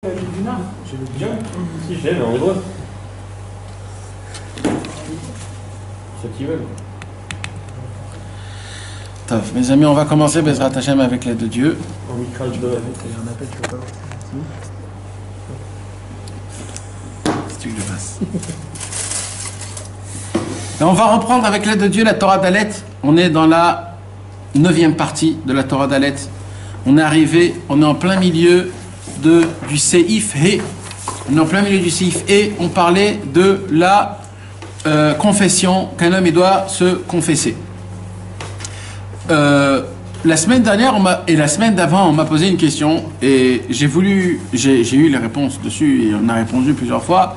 J'ai le bien. Si, je l'ai, mais en hébreu. Ceux qui veulent. Tov, mes amis, on va commencer Bezrat Hashem avec l'aide de Dieu. En micrage de la vie. Il y a un appel, tu veux pas Si tu veux que je fasse. Et on va reprendre avec l'aide de Dieu la Torah d'Alet. On est dans la 9e partie de la Torah d'Alet. On est en plein milieu du Seif He. On est en plein milieu du Seif He. On parlait de la confession, qu'un homme il doit se confesser. La semaine dernière et la semaine d'avant, on m'a posé une question et j'ai eu les réponses dessus et on a répondu plusieurs fois,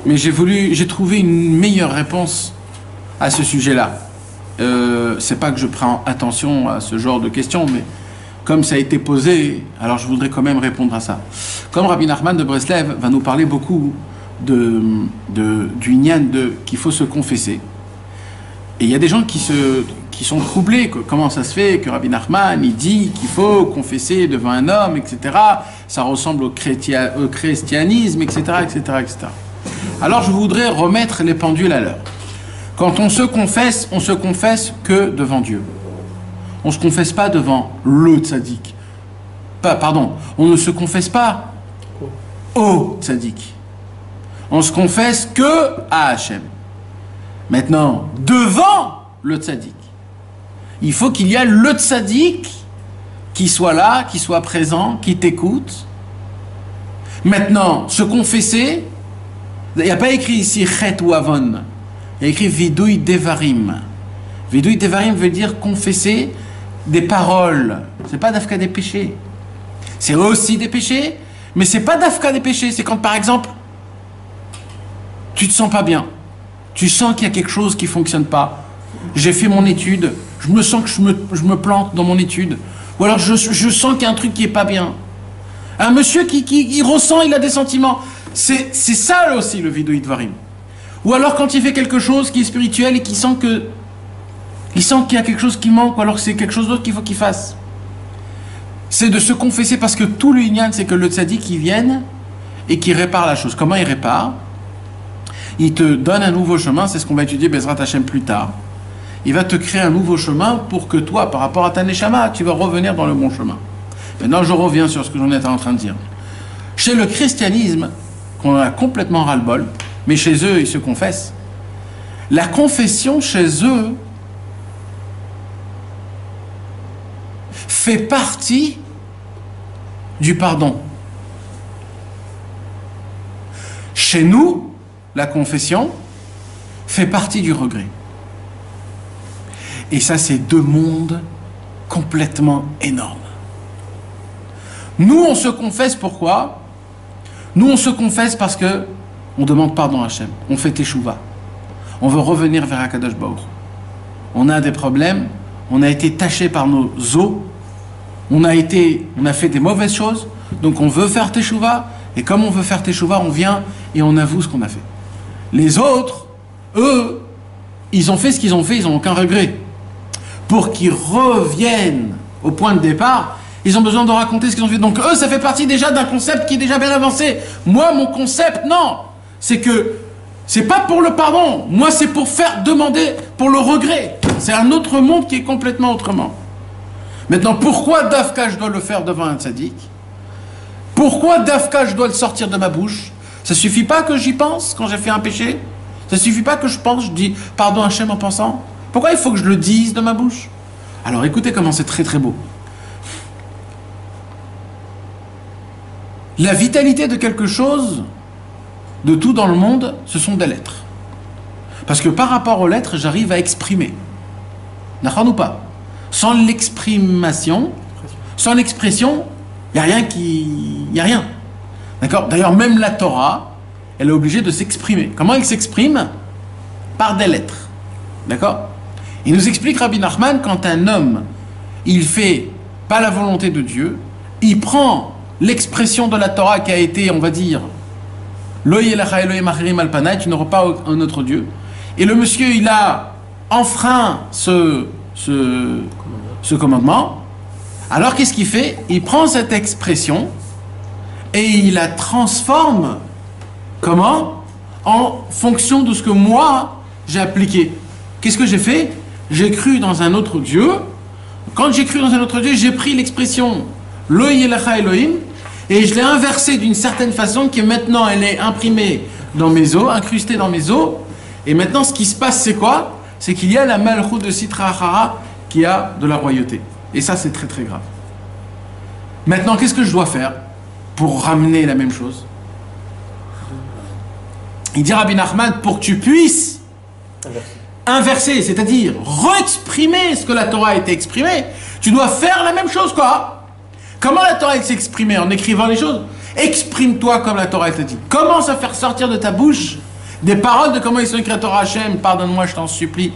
mais j'ai trouvé une meilleure réponse à ce sujet-là. C'est pas que je prends attention à ce genre de questions, mais comme ça a été posé, alors je voudrais quand même répondre à ça. Comme Rabbi Nachman de Breslev va nous parler beaucoup du Inyan qu'il faut se confesser. Et il y a des gens qui sont troublés. Comment ça se fait que Rabbi Nachman il dit qu'il faut confesser devant un homme, etc. Ça ressemble au christianisme, etc., etc., etc. Alors je voudrais remettre les pendules à l'heure. Quand on se confesse que devant Dieu. On ne se confesse pas devant le tzaddik. Pardon, on ne se confesse pas au tzaddik. On se confesse que à Hachem. Maintenant, devant le tzaddik, il faut qu'il y ait le tzaddik qui soit là, qui soit présent, qui t'écoute. Maintenant, se confesser, il n'y a pas écrit ici chet ou avon, il y a écrit vidouille devarim. Vidouille devarim veut dire confesser des paroles. C'est pas d'afka des péchés. C'est aussi des péchés, mais c'est pas d'afka des péchés. C'est quand par exemple, tu te sens pas bien. Tu sens qu'il y a quelque chose qui ne fonctionne pas. J'ai fait mon étude, je me sens que je me plante dans mon étude. Ou alors je sens qu'il y a un truc qui n'est pas bien. Un monsieur qui ressent, il a des sentiments. C'est ça aussi le vidouï dvarim. Ou alors quand il fait quelque chose qui est spirituel et qu'il sent qu'il y a quelque chose qui manque, ou alors que c'est quelque chose d'autre qu'il faut qu'il fasse. C'est de se confesser parce que tout le inyan, c'est que le tzaddik il vienne et qu'il répare la chose. Comment il répare ? Il te donne un nouveau chemin, c'est ce qu'on va étudier Bezrat Hashem plus tard. Il va te créer un nouveau chemin pour que toi, par rapport à ta neshama, tu vas revenir dans le bon chemin. Maintenant, je reviens sur ce que j'en étais en train de dire. Chez le christianisme, qu'on a complètement ras-le-bol, mais chez eux, ils se confessent. La confession chez eux fait partie du pardon. Chez nous, la confession fait partie du regret. Et ça, c'est deux mondes complètement énormes. Nous, on se confesse pourquoi ? Nous, on se confesse parce que on demande pardon à Hachem. On fait teshuva. On veut revenir vers Akadosh Baruch. On a des problèmes. On a été taché par nos os. On a fait des mauvaises choses. Donc, on veut faire teshuva. Et comme on veut faire teshuva, on vient et on avoue ce qu'on a fait. Les autres, eux, ils ont fait ce qu'ils ont fait, ils n'ont aucun regret. Pour qu'ils reviennent au point de départ, ils ont besoin de raconter ce qu'ils ont fait. Donc eux, ça fait partie déjà d'un concept qui est déjà bien avancé. Moi, mon concept, non. C'est que, c'est pas pour le pardon. Moi, c'est pour faire demander pour le regret. C'est un autre monde qui est complètement autrement. Maintenant, pourquoi Dafka, je dois le faire devant un tzaddik ? Pourquoi Dafka, je dois le sortir de ma bouche ? Ça suffit pas que j'y pense quand j'ai fait un péché ? Ça suffit pas que je pense, je dis pardon à Hachem en pensant ? Pourquoi il faut que je le dise de ma bouche ? Alors écoutez comment c'est très très beau. La vitalité de quelque chose, de tout dans le monde, ce sont des lettres. Parce que par rapport aux lettres, j'arrive à exprimer. D'accord ou pas ? Sans l'expression, il n'y a rien qui... Il n'y a rien. D'accord ? D'ailleurs, même la Torah, elle est obligée de s'exprimer. Comment elle s'exprime ? Par des lettres. D'accord ? Il nous explique Rabbi Nachman, quand un homme, il fait pas la volonté de Dieu, il prend l'expression de la Torah qui a été, on va dire, Lo yelecha Elohim acherim al panai, tu n'auras pas un autre Dieu. Et le monsieur, il a enfreint ce commandement. Alors qu'est-ce qu'il fait ? Il prend cette expression et il la transforme. Comment? En fonction de ce que moi, j'ai appliqué. Qu'est-ce que j'ai fait? J'ai cru dans un autre Dieu. Quand j'ai cru dans un autre Dieu, j'ai pris l'expression Lo yelecha Elohim et je l'ai inversée d'une certaine façon qui maintenant elle est imprimée dans mes os, incrustée dans mes os. Et maintenant ce qui se passe c'est quoi? C'est qu'il y a la malchut de Sitra Achara qui a de la royauté. Et ça c'est très très grave. Maintenant qu'est-ce que je dois faire pour ramener la même chose? Il dit Rabbi Nachman, pour que tu puisses inverser, c'est-à-dire re-exprimer ce que la Torah a été exprimée, tu dois faire la même chose, quoi. Comment la Torah s'est exprimée? En écrivant les choses. Exprime-toi comme la Torah te dit. Commence à faire sortir de ta bouche des paroles de comment ils sont écrits à Torah. Hachem, pardonne-moi, je t'en supplie.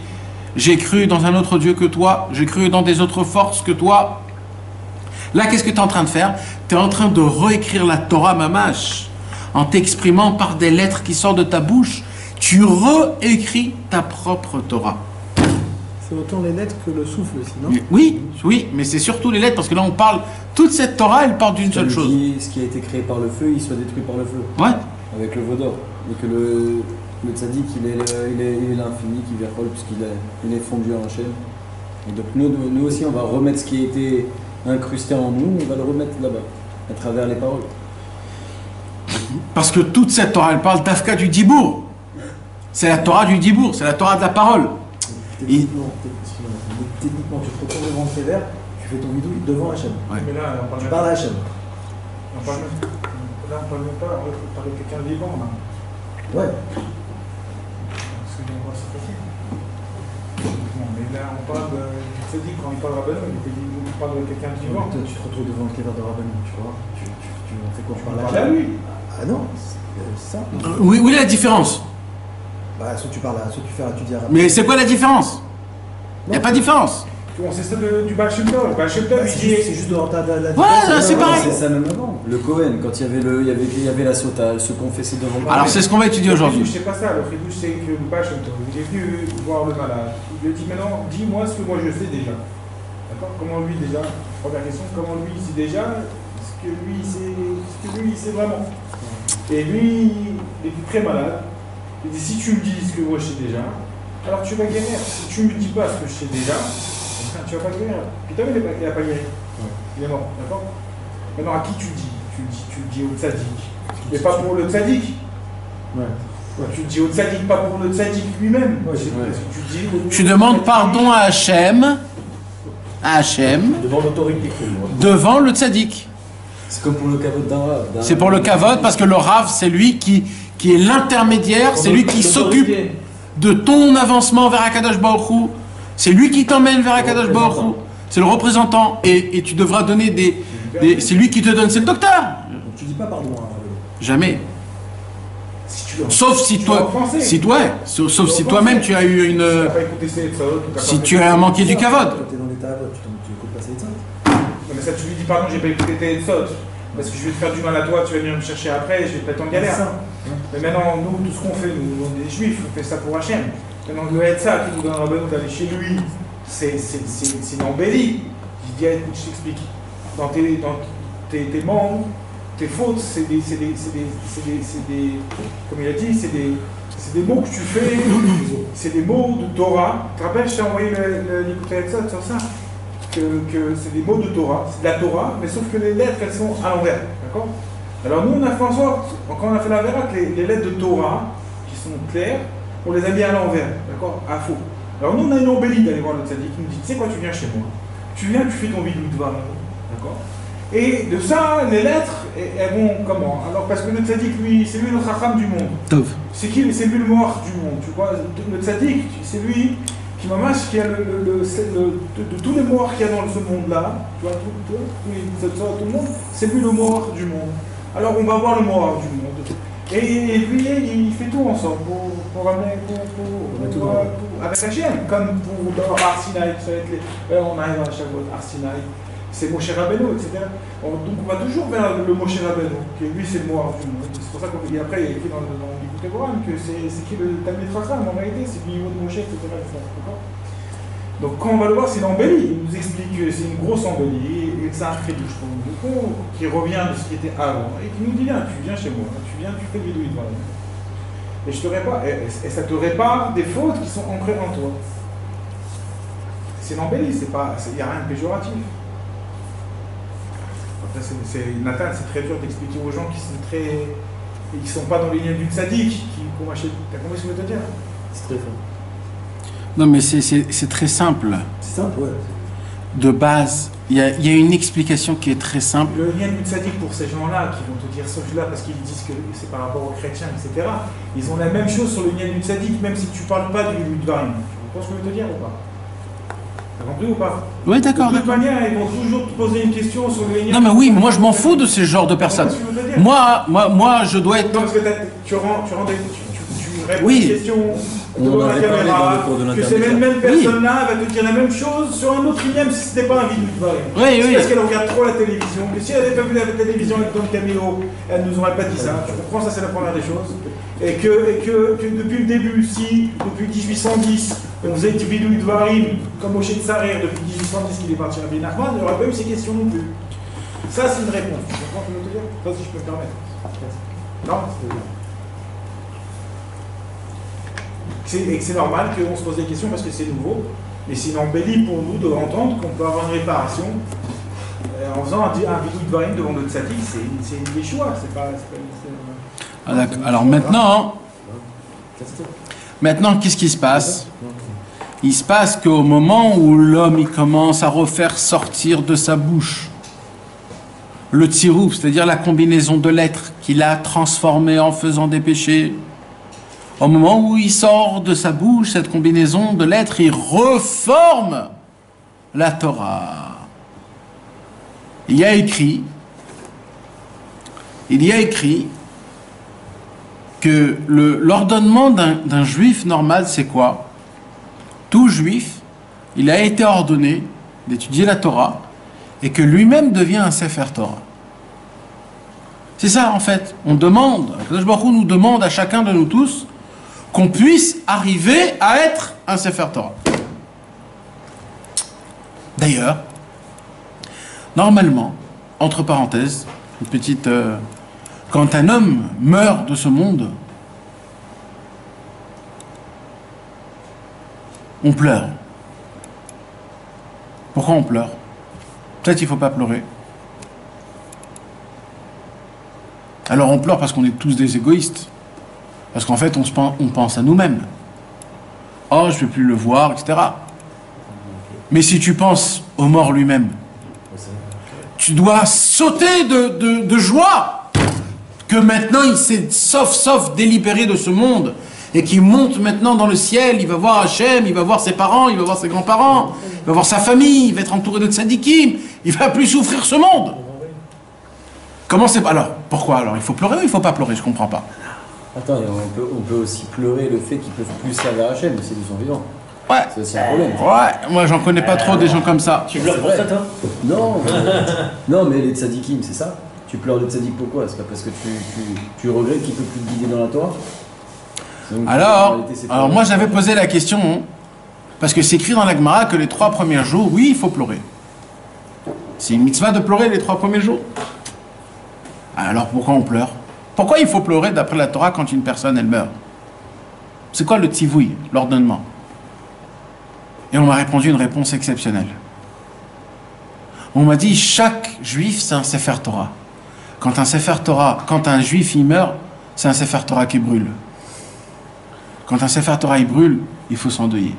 J'ai cru dans un autre Dieu que toi. J'ai cru dans des autres forces que toi. Là, qu'est-ce que tu es en train de faire? Tu es en train de réécrire la Torah mamash. En t'exprimant par des lettres qui sortent de ta bouche, tu réécris ta propre Torah. C'est autant les lettres que le souffle aussi, non? Oui, oui, mais c'est surtout les lettres, parce que là on parle, toute cette Torah, elle parle d'une seule chose. Ce qui a été créé par le feu, il soit détruit par le feu. Ouais. Avec le veau d'or. Et que le tzaddik, il est l'infini qui verrole, puisqu'il est fondu en chaîne. Et donc nous aussi, on va remettre ce qui a été incrusté en nous, on va le remettre là-bas, à travers les paroles. Parce que toute cette Torah, elle parle d'Afka du Dibour. C'est la Torah du Dibour, c'est la Torah de la parole. Techniquement, tu te retournes devant le sévère, tu fais ton bidouille devant Hachem. Ouais. Mais là, Tu parles à Hachem. on parle même pas, on parle de quelqu'un de vivant, là. Ouais. Parce que on va se passer. Bon, mais là, on parle de. Tu te dis, quand il parle de Rabbeinu, il parle de quelqu'un de vivant. Toi, tu te retrouves devant le sévère de Rabbeinu, tu vois. Tu fais quoi? Tu On parles parle à lui. Ah non, c'est ça. Oui, où est la différence? Bah, soit tu parles à, soit tu fais étudier à Rabbeinu. Mais c'est quoi la différence? Il n'y a pas de différence. On sait ça du Baal Shem Tov. Le Baal Shem Tov, Bah, il c'est dit. juste de la Ouais, c'est pareil. C'est ça même avant. Le Cohen, quand il y avait la sota, se confesser devant le Alors c'est ce qu'on va étudier aujourd'hui. Je sais pas ça. Le Fridouche, c'est que le Baal Shem Tov, il est venu voir le malade. Il lui a dit maintenant, dis-moi ce que moi je sais déjà. D'accord? Comment lui déjà? Première question, comment lui il sait déjà ce que lui il sait vraiment. Et lui, il est très malade. Il dit si tu me dis ce que moi je sais déjà, alors tu vas guérir. Si tu me dis pas ce que je sais déjà, tu vas pas guérir. Puis t'as vu, il n'a pas guéri. Il est mort, d'accord? Maintenant, à qui tu le dis? Tu le dis au tzaddik. Mais pas pour le tzaddik. Ouais. Tu le dis au tzaddik, pas pour le tzaddik lui-même. Ouais, Tu dis au- Tu demandes pardon à Hachem, Devant l'autorité. devant le tzaddik. C'est comme pour le kavod d'un rave. C'est pour le kavod parce que le Rav, c'est lui qui est l'intermédiaire, c'est lui qui s'occupe de ton avancement vers Akadosh Baruch Hu. C'est lui qui t'emmène vers Akadosh Baruch Hu. C'est le représentant. Et tu devras donner c'est lui qui te donne, c'est le docteur. Donc tu dis pas pardon à Rabbeinu. Jamais. Si tu le- Sauf si tu toi, vas en français. sauf si toi-même tu as eu Tu une, n'as pas écouté ces tzadot, tu n'as si pas tu fait- as manqué du kavod. Toi, t'es dans l'état, tu écoutes pas ces ça. Non, mais ça, tu lui dis pardon, j'ai pas écouté tes tzadot. Parce que je vais te faire du mal à toi, tu vas venir me chercher après, je vais te mettre en galère. C'est ça. Mais maintenant, nous, tout ce qu'on fait, nous, on est des juifs, on fait ça pour Hachem. Maintenant, le Hetza qui nous donne Rabbeinu d'aller chez lui, c'est une embellie. Je dis, écoute, je t'explique. Dans tes membres, tes fautes, c'est des, comme il a dit, c'est des mots que tu fais, c'est des mots de Torah. Tu te rappelles, je t'ai envoyé l'écoute Hetza sur ça, que c'est des mots de Torah, c'est de la Torah, mais sauf que les lettres, elles sont à l'envers, d'accord? Alors nous, on a fait en sorte, quand on a fait la Vera, que les lettres de Torah, qui sont claires, on les a mis à l'envers, d'accord? À faux. Alors nous, on a une embellie d'aller voir le tzaddik, qui nous dit, tu sais quoi, tu viens chez moi, tu viens, tu fais ton vidou de d'accord? Et de ça, les lettres, elles vont comment? Alors parce que le tzaddik, lui, c'est lui le chacham du monde. Tov. C'est qui? C'est lui le mort du monde, tu vois? Le tzaddik, c'est lui qui mamache, qui a de tous les morts qu'il y a dans ce monde-là, tu vois, tout le monde, c'est lui le mort du monde. Alors on va voir le mort du monde. Et lui, il fait tout ensemble pour ramener, avec Hachem, comme pour dans Arsinaï, on arrive à chaque fois, Arsinaï, c'est Moshe Rabbeinu, etc. Donc on va toujours vers le Moshe Rabbeinu, qui lui c'est le mort du monde. C'est pour ça qu'après il y a écrit dans l'Écoute Goran que c'est qui le Talmid Chacham, en réalité, c'est le niveau de Moshe, etc. Donc quand on va le voir, c'est une embellie. Il nous explique que c'est une grosse embellie. Et que c'est un Khiddush pour nous, qui revient de ce qui était avant, et qui nous dit, viens, tu viens chez moi, tu viens, tu fais le vidouille devant moi. Et je te répare, et ça te répare des fautes qui sont ancrées en toi. C'est l'embellie, il n'y a rien de péjoratif. Après, Nathan, c'est très dur d'expliquer aux gens qui ne sont pas dans les liens du tzaddik, t'as compris ce que je veux te dire? C'est très fin. Non, mais c'est très simple. C'est simple, ouais. De base, il y a une explication qui est très simple. Le lien du tzaddik pour ces gens-là, qui vont te dire cela parce qu'ils disent que c'est par rapport aux chrétiens, etc., ils ont la même chose sur le lien du tzaddik, même si tu ne parles pas du Dvarim. Tu comprends ce que je veux te dire ou pas? T'as compris ou pas? Oui, d'accord. De toute manière, ils vont toujours te poser une question sur le lien. Non, mais oui, mais moi je m'en fous de ce genre de personnes. Moi, je dois être. Non, parce que tu réponds Oui. à une question On devant en la avait parlé dans caméra, le cours de que cette même personne-là va te dire la même chose sur un autre lien, même si ce n'était pas un vidéo de Dvarim. Oui, oui. Parce qu'elle regarde trop la télévision. Mais si elle n'avait pas vu la télévision avec Don Camillo, elle ne nous aurait pas dit ça. Tu comprends, ça c'est la première des choses. Et que depuis le début, si depuis 1810, on faisait du vidéo de Dvarim, comme au Chez Tsarir, depuis 1810 qu'il est parti à Ben Nachman, il n'y aurait pas eu ces questions non plus. Ça, c'est une réponse. Tu comprends ce que je veux te dire? Ça, si je peux me permettre. Non, et que c'est normal qu'on se pose des questions parce que c'est nouveau, mais c'est une embellie pour nous de entendre qu'on peut avoir une réparation en faisant un vidéo de Dvarim devant notre tzaddik. C'est une des choix, c'est pas Ah, d'accord. Alors maintenant, qu'est-ce qui se passe? Il se passe qu'au moment où l'homme il commence à refaire sortir de sa bouche le tirouf, c'est-à-dire la combinaison de lettres qu'il a transformée en faisant des péchés, au moment où il sort de sa bouche cette combinaison de lettres, il reforme la Torah. Il y a écrit que l'ordonnement d'un juif normal, c'est quoi? Tout juif, il a été ordonné d'étudier la Torah et que lui-même devient un Sefer Torah. C'est ça en fait. On demande, Akadosh Baruch Hu nous demande à chacun de nous tous qu'on puisse arriver à être un Sefer Torah. D'ailleurs, normalement, entre parenthèses, une petite... quand un homme meurt de ce monde, on pleure. Pourquoi on pleure? Peut-être qu'il ne faut pas pleurer. Alors on pleure parce qu'on est tous des égoïstes. Parce qu'en fait, on pense à nous-mêmes. Oh, je ne vais plus le voir, etc. Mais si tu penses au mort lui-même, tu dois sauter de joie que maintenant il s'est sauf délibéré de ce monde et qu'il monte maintenant dans le ciel, il va voir Hachem, il va voir ses parents, il va voir ses grands-parents, il va voir sa famille, il va être entouré de tzadikim, il va plus souffrir ce monde. Comment c'est... Alors, pourquoi alors? Il faut pleurer ou il ne faut pas pleurer? Je ne comprends pas. Attends, on peut aussi pleurer le fait qu'ils peuvent plus servir Hachem, mais c'est du son vivant. Ouais. C'est aussi un problème. Ouais, moi j'en connais pas trop des gens comme ça. Tu pleures pour ça, toi? Non, non, mais les tzadikim, c'est ça. Tu pleures le tzadik pourquoi? C'est pas parce que tu regrettes qu'il peut plus te guider dans la Torah? Donc, alors moi j'avais posé la question, parce que c'est écrit dans la Gemara que les 3 premiers jours, oui, il faut pleurer. C'est une mitzvah de pleurer les 3 premiers jours. Alors pourquoi on pleure? Pourquoi il faut pleurer d'après la Torah quand une personne elle meurt? C'est quoi le tivouï, l'ordonnement? Et on m'a répondu une réponse exceptionnelle. On m'a dit chaque juif c'est un Sefer Torah. Quand un juif il meurt, c'est un Sefer Torah qui brûle. Quand un Sefer Torah il brûle, il faut s'endeuiller.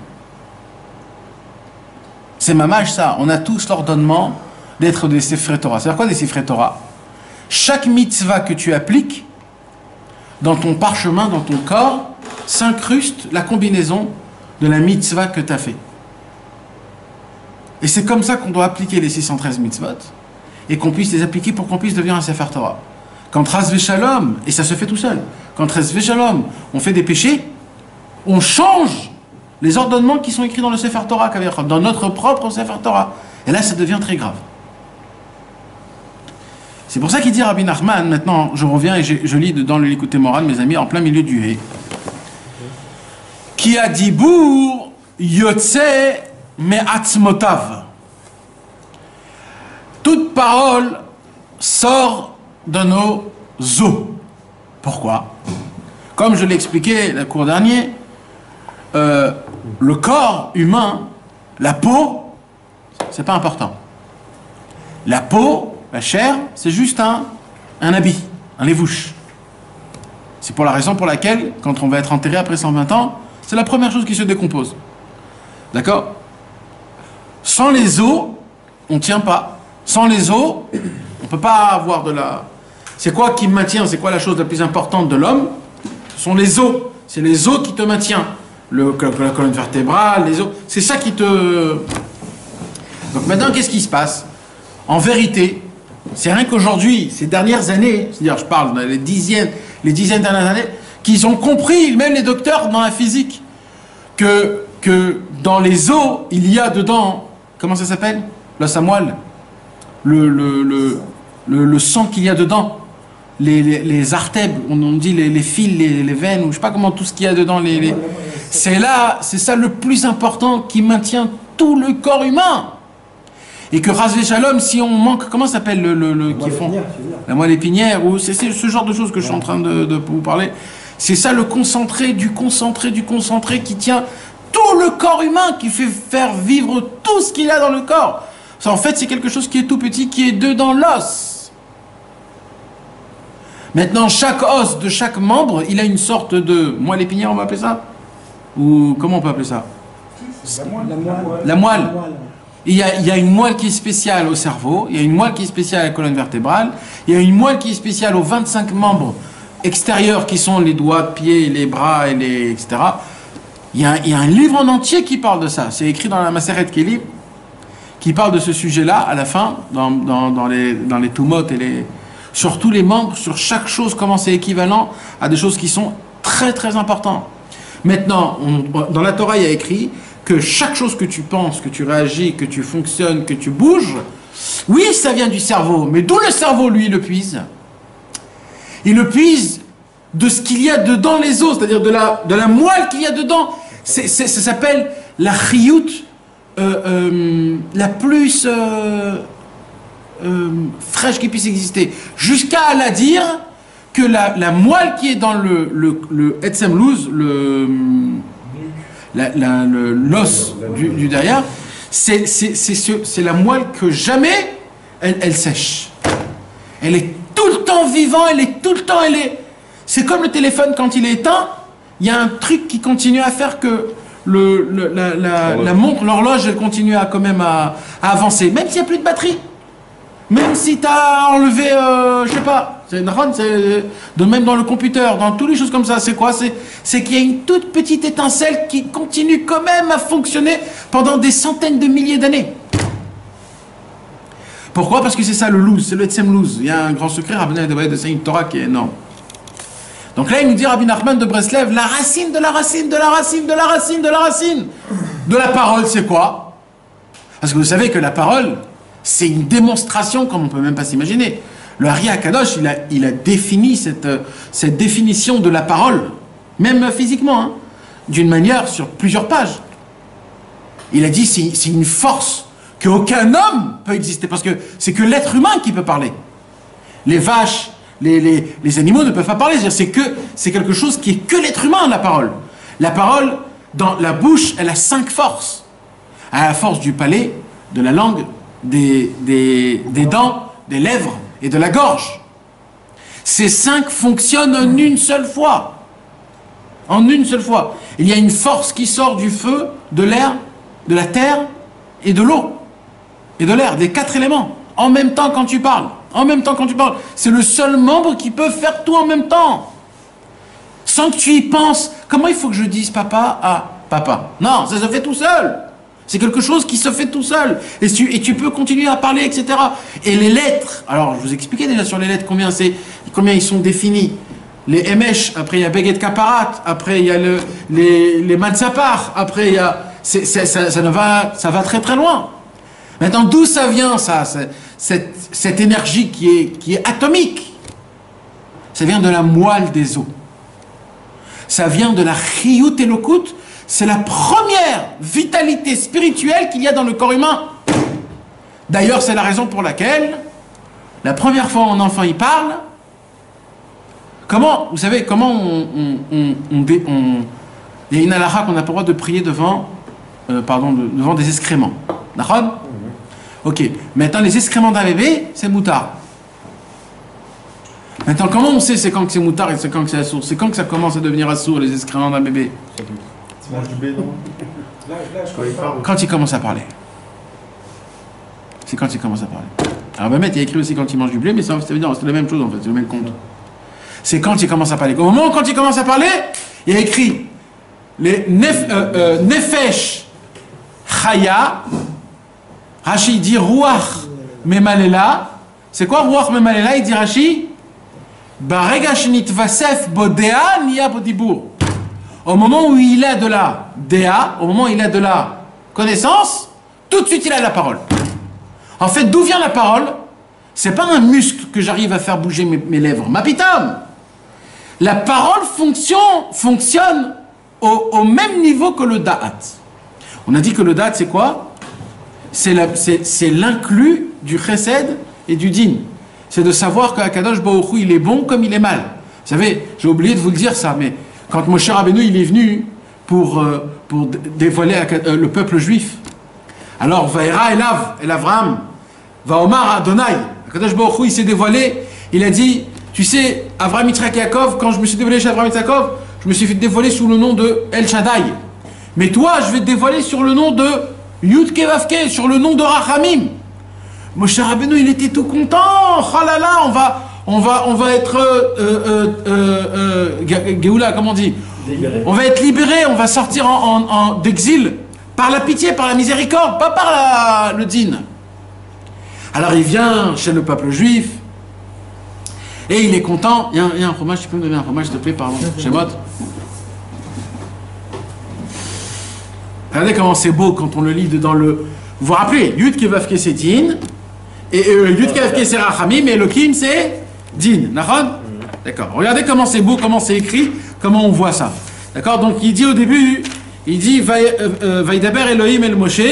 C'est mamage ça. On a tous l'ordonnement d'être des Sefer Torah. C'est-à-dire quoi des Sefer Torah? Chaque mitzvah que tu appliques dans ton parchemin, dans ton corps, s'incruste la combinaison de la mitzvah que tu as fait. Et c'est comme ça qu'on doit appliquer les 613 mitzvot et qu'on puisse les appliquer pour qu'on puisse devenir un Sefer Torah. Quand Ras Veshalom, et ça se fait tout seul, quand Ras Veshalom, on fait des péchés, on change les ordonnements qui sont écrits dans le Sefer Torah, dans notre propre Sefer Torah. Et là, ça devient très grave. C'est pour ça qu'il dit Rabbi Nachman, maintenant je reviens et je lis dans le Likutei Moharan, mes amis, en plein milieu du Hé. Ki adibur yotze me'atzmotav. Tout toute parole sort de nos os. Pourquoi? Comme je l'ai expliqué la cours dernier, le corps humain, la peau, c'est pas important. La peau, la chair, c'est juste un habit, un lévouche. C'est pour la raison pour laquelle, quand on va être enterré après 120 ans, c'est la première chose qui se décompose. D'accord? Sans les os, on ne tient pas. Sans les os, on ne peut pas avoir de la... C'est quoi qui maintient? C'est quoi la chose la plus importante de l'homme? Ce sont les os. C'est les os qui te maintiennent. La colonne vertébrale, les os. C'est ça qui te... Donc maintenant, qu'est-ce qui se passe? En vérité, c'est rien qu'aujourd'hui, ces dernières années, c'est-à-dire je parle dans les dizaines dernières années, qu'ils ont compris, même les docteurs dans la physique, que dans les os, il y a dedans, comment ça s'appelle? L'os à moelle. Le sang qu'il y a dedans. Les artères, on dit les fils, les veines, ou je sais pas comment, tout ce qu'il y a dedans. C'est ça le plus important qui maintient tout le corps humain. Et que Razvé Shalom, si on manque, comment ça s'appelle la moelle épinière, ou c'est ce genre de choses que je suis en train de vous parler. C'est ça le concentré du concentré qui tient tout le corps humain, qui fait faire vivre tout ce qu'il y a dans le corps. Ça, en fait, c'est quelque chose qui est tout petit, qui est dedans l'os. Maintenant, chaque os de chaque membre, il a une sorte de moelle épinière, on va appeler ça? Ou comment on peut appeler ça? La moelle. Il y a une moelle qui est spéciale au cerveau, il y a une moelle qui est spéciale à la colonne vertébrale, il y a une moelle qui est spéciale aux 25 membres extérieurs qui sont les doigts de pied, les bras, etc. Il y a un livre en entier qui parle de ça. C'est écrit dans la Maseret Kélim, qui parle de ce sujet-là, à la fin, dans les Tumot, sur tous les membres, sur chaque chose, comment c'est équivalent à des choses qui sont très très importantes. Maintenant, dans la Torah, il y a écrit que chaque chose que tu penses, que tu réagis, que tu fonctionnes, que tu bouges, oui, ça vient du cerveau, mais d'où le cerveau, lui, le puise? Il le puise de ce qu'il y a dedans les os, c'est-à-dire de la moelle qu'il y a dedans. Ça s'appelle la chiyut la plus fraîche qui puisse exister. Jusqu'à la dire que la moelle qui est dans le Etzem Luz, l'os du derrière, c'est la moelle que jamais elle sèche. Elle est tout le temps vivante, c'est comme le téléphone quand il est éteint, il y a un truc qui continue à faire que la montre, l'horloge, elle continue à quand même à avancer, même s'il n'y a plus de batterie. Même si tu as enlevé, je sais pas, même dans le computer, dans toutes les choses comme ça, c'est quoi? C'est qu'il y a une toute petite étincelle qui continue quand même à fonctionner pendant des centaines de milliers d'années. Pourquoi? Parce que c'est ça le louz, c'est le Etzem Louz. Il y a un grand secret, Rabbi Nachman de Saint Torah qui est énorme. Donc là, il nous dit Rabbi Nachman de Breslev, la racine de la racine de la racine de la racine de la racine de la parole, c'est quoi? Parce que vous savez que la parole, c'est une démonstration comme on ne peut même pas s'imaginer. Le Ari HaKadosh, il a défini cette définition de la parole, même physiquement, hein, d'une manière sur plusieurs pages. Il a dit c'est une force qu'aucun homme peut exister, parce que c'est que l'être humain qui peut parler. Les vaches, les animaux ne peuvent pas parler. C'est quelque chose qui est que l'être humain, la parole. La parole, dans la bouche, elle a 5 forces. Elle a la force du palais, de la langue, des dents, des lèvres et de la gorge. Ces 5 fonctionnent en une seule fois. En une seule fois. Il y a une force qui sort du feu, de l'air, de la terre et de l'eau. Et de l'air, des 4 éléments. En même temps quand tu parles. En même temps quand tu parles. C'est le seul membre qui peut faire tout en même temps. Sans que tu y penses. Comment il faut que je dise papa à papa? Non, ça se fait tout seul. C'est quelque chose qui se fait tout seul. Et tu peux continuer à parler, etc. Et les lettres, alors je vous expliquais déjà sur les lettres combien ils sont définis. Les Emesh, après il y a Beget Kaparat, après il y a les Matzapar, après il y a... ça va très très loin. Maintenant, d'où ça vient, ça, cette énergie qui est atomique? Ça vient de la moelle des os. Ça vient de la Chiyut Elokut. C'est la première vitalité spirituelle qu'il y a dans le corps humain. D'ailleurs, c'est la raison pour laquelle, la première fois où un enfant il parle, comment, vous savez, comment il y a une halakha qu'on n'a pas le droit de prier devant, devant des excréments. D'accord? Ok. Maintenant, les excréments d'un bébé, c'est moutard. Maintenant, comment on sait c'est quand que c'est moutard et c'est quand que c'est assourd? C'est quand que ça commence à devenir assourd, les excréments d'un bébé? Là, je connais pas. Quand il commence à parler. C'est quand il commence à parler. Alors, Mehmet, il y a écrit aussi quand il mange du blé, mais ça veut dire c'est la même chose en fait, c'est le même compte. C'est quand il commence à parler. Au moment où quand il commence à parler, il y a écrit les Nefesh Chaya. Rashi dit Ruach Memalela. C'est quoi Ruach Memalela? Il dit Rashi Barega Shenit-Vasef Bodea Niya Bodibur. Au moment où il a de la Dea, au moment où il a de la connaissance, tout de suite il a la parole. En fait, d'où vient la parole? C'est pas un muscle que j'arrive à faire bouger mes lèvres. Ma pitam! La parole fonctionne au même niveau que le da'at. On a dit que le da'at, c'est quoi? C'est l'inclus du chesed et du din. C'est de savoir qu'Akadosh Baruch Hu, il est bon comme il est mal. Vous savez, j'ai oublié de vous le dire ça, mais quand Moshe Rabbeinu, il est venu pour dévoiler le peuple juif, alors, Vaïra El Avram, Vaomar Adonai, Akadosh Baruch Hu, il s'est dévoilé, il a dit, tu sais, Avram Yitzhak Yaakov, quand je me suis dévoilé chez Avram Yitzhak Yaakov, je me suis fait dévoiler sous le nom de El Shaddai. Mais toi, je vais te dévoiler sur le nom de Yud Kevavke, sur le nom de Rachamim. Moshe Rabbeinu, il était tout content. Oh là là, on va être Géoula, comment on dit? Libéré. On va être libéré, on va sortir d'exil par la pitié, par la miséricorde, pas par le din. Alors il vient chez le peuple juif et il est content. Il y a un fromage, tu peux me donner un fromage s'il te plaît, pardon, chez Mott. Regardez comment c'est beau quand on le lit dans le... Vous vous rappelez, Yud Kevavke c'est din, et Yud Kevavke c'est Rachamim, et Elohim c'est din. D'accord. Regardez comment c'est beau, comment c'est écrit, comment on voit ça. D'accord. Donc il dit au début, il dit Vaidaber Elohim El Moshe,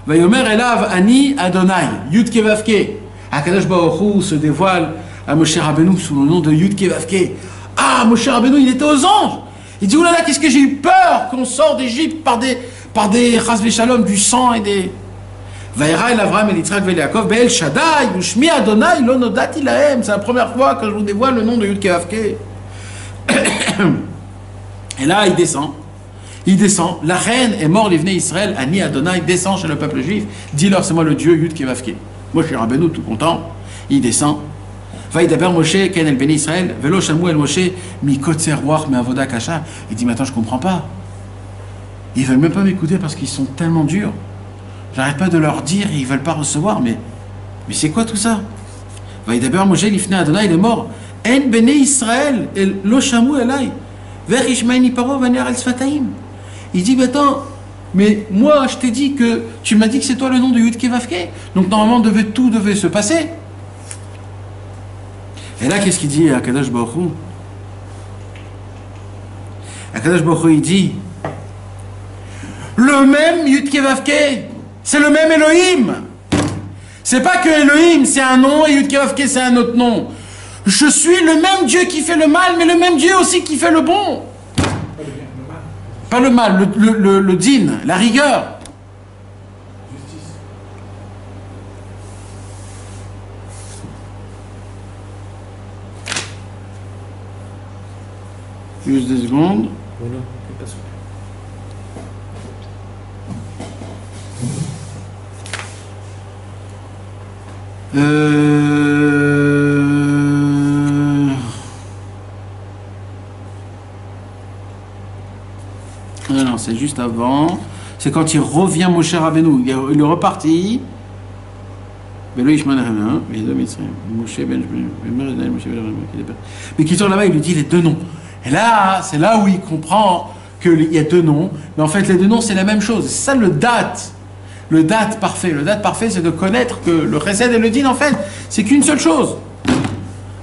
Vayomer Elav Ani Adonai. Yud Kevavke. Akadosh Baruch Hu se dévoile à Moshe Rabbeinu sous le nom de Yud Kevavke. Ah, Moshe Rabbeinu, il était aux anges. Il dit oulala, qu'est-ce que j'ai eu peur qu'on sort d'Égypte par des chas v'shalom, du sang et des... Vaïra El Avram El Yitzhak Vel Yaakov Be'el Shaddai Ushmi Adonai Lo Nodati Lahem. C'est la première fois que je vous dévoile le nom de Yud Kevavke. Et là, il descend. La reine est morte, les venez Israël, Ani Adonai descend chez le peuple juif. Dis-leur, c'est moi le Dieu Yud Kevavke. Moi, je suis Rabbeinu, tout content. Il descend. Vaïdaber Moshe Ken El Beni Israël Velo Shamou El Moshe Mi Kotzer Ruach Me Avoda Kasha. Il dit, mais attends, je comprends pas. Ils veulent même pas m'écouter parce qu'ils sont tellement durs. J'arrête pas de leur dire, ils veulent pas recevoir, mais c'est quoi tout ça? Vaïdaber Moshe Lifne Adonai, il est mort. En Bene Israël Lo Shamou Elai Ver Ishmael Paro Vaner El Sfataim. Il dit, mais attends, mais moi je t'ai dit que tu m'as dit que c'est toi le nom de Yud Kevavke, donc normalement tout devait se passer. Et là, qu'est-ce qu'il dit à Akadosh Baruch Hu? Akadosh Baruch Hu, il dit, le même Yud Kevavke, c'est le même Elohim. C'est pas que Elohim c'est un nom et Yud Kevavke c'est un autre nom. Je suis le même Dieu qui fait le mal, mais le même Dieu aussi qui fait le bon. Pas le mal, le din, la rigueur. Juste 2 secondes. Non, c'est juste avant. C'est quand il revient Moshe Rabbeinu. Il est reparti. Mais qui tourne là-bas, il lui dit les 2 noms. Et là, c'est là où il comprend qu'il y a 2 noms. Mais en fait, les 2 noms, c'est la même chose. C'est ça le date. Le date parfait. Le date parfait, c'est de connaître que le chesed et le din, en fait, c'est qu'une seule chose.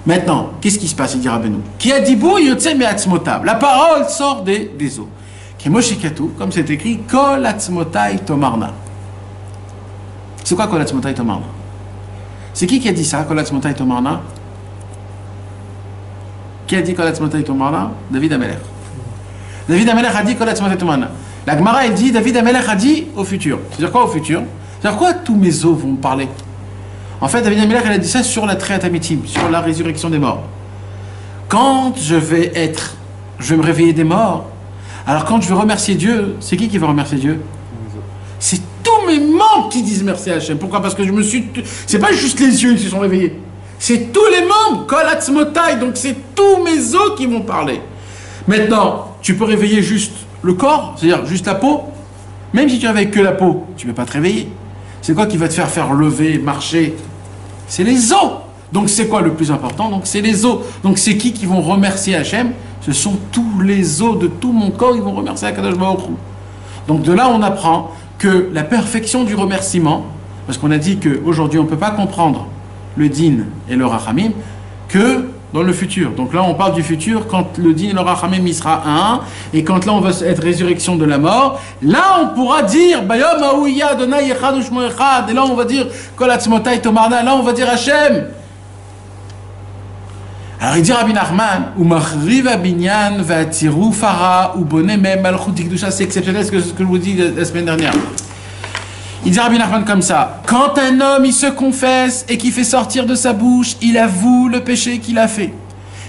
Maintenant, qu'est-ce qui se passe? Il dit Rabbeinu. Qui a dit bou yotse me'atzmotav. La parole sort des os. Qui Moshe Katou, comme c'est écrit, kol atzmotai tomarna. C'est quoi kol atzmotai tomarna? C'est qui a dit ça, Kolatz Motay Tomarna? Qui a dit Kolatz Motay Tomarna? David Amelech. David Amelech a dit Kolatz Motay Tomarna. La Gemara, elle dit, David Amelech a dit au futur. C'est-à-dire quoi au futur? C'est-à-dire quoi tous mes os vont parler? En fait, David Amelech, elle a dit ça sur la Triat Amitim, sur la résurrection des morts. Quand je vais me réveiller des morts, alors quand je vais remercier Dieu, c'est qui va remercier Dieu? C'est tous mes membres qui disent merci à Hachem. Pourquoi? Parce que c'est pas juste les yeux qui se sont réveillés. C'est tous les membres, Kol Atzmotai, donc c'est tous mes os qui vont parler. Maintenant, tu peux réveiller juste le corps, c'est-à-dire juste la peau. Même si tu réveilles que la peau, tu ne peux pas te réveiller. C'est quoi qui va te faire lever, marcher? C'est les os. Donc c'est quoi le plus important? Donc c'est les os. Donc c'est qui vont remercier Hachem? Ce sont tous les os de tout mon corps, ils vont remercier Akadosh Baruch Hu. Donc de là on apprend que la perfection du remerciement, parce qu'on a dit qu'aujourd'hui on ne peut pas comprendre le din et le rachamim que dans le futur. Donc là on parle du futur quand le din et le rachamim il sera un, et quand là on va être résurrection de la mort, là on pourra dire Bayom Aouya Adonai Echad Ushmo Echad, et là on va dire Kol Atzmotai Tomarna, là on va dire Hachem. Alors il dit Rabbi Nachman, ou Machriv Abinyan Vatiru Fara ou Boné Mem Malchut Tikdusha, c'est exceptionnel ce que je vous dis la semaine dernière. Il dit Rabbi Nachman comme ça: quand un homme il se confesse et qu'il fait sortir de sa bouche, il avoue le péché qu'il a fait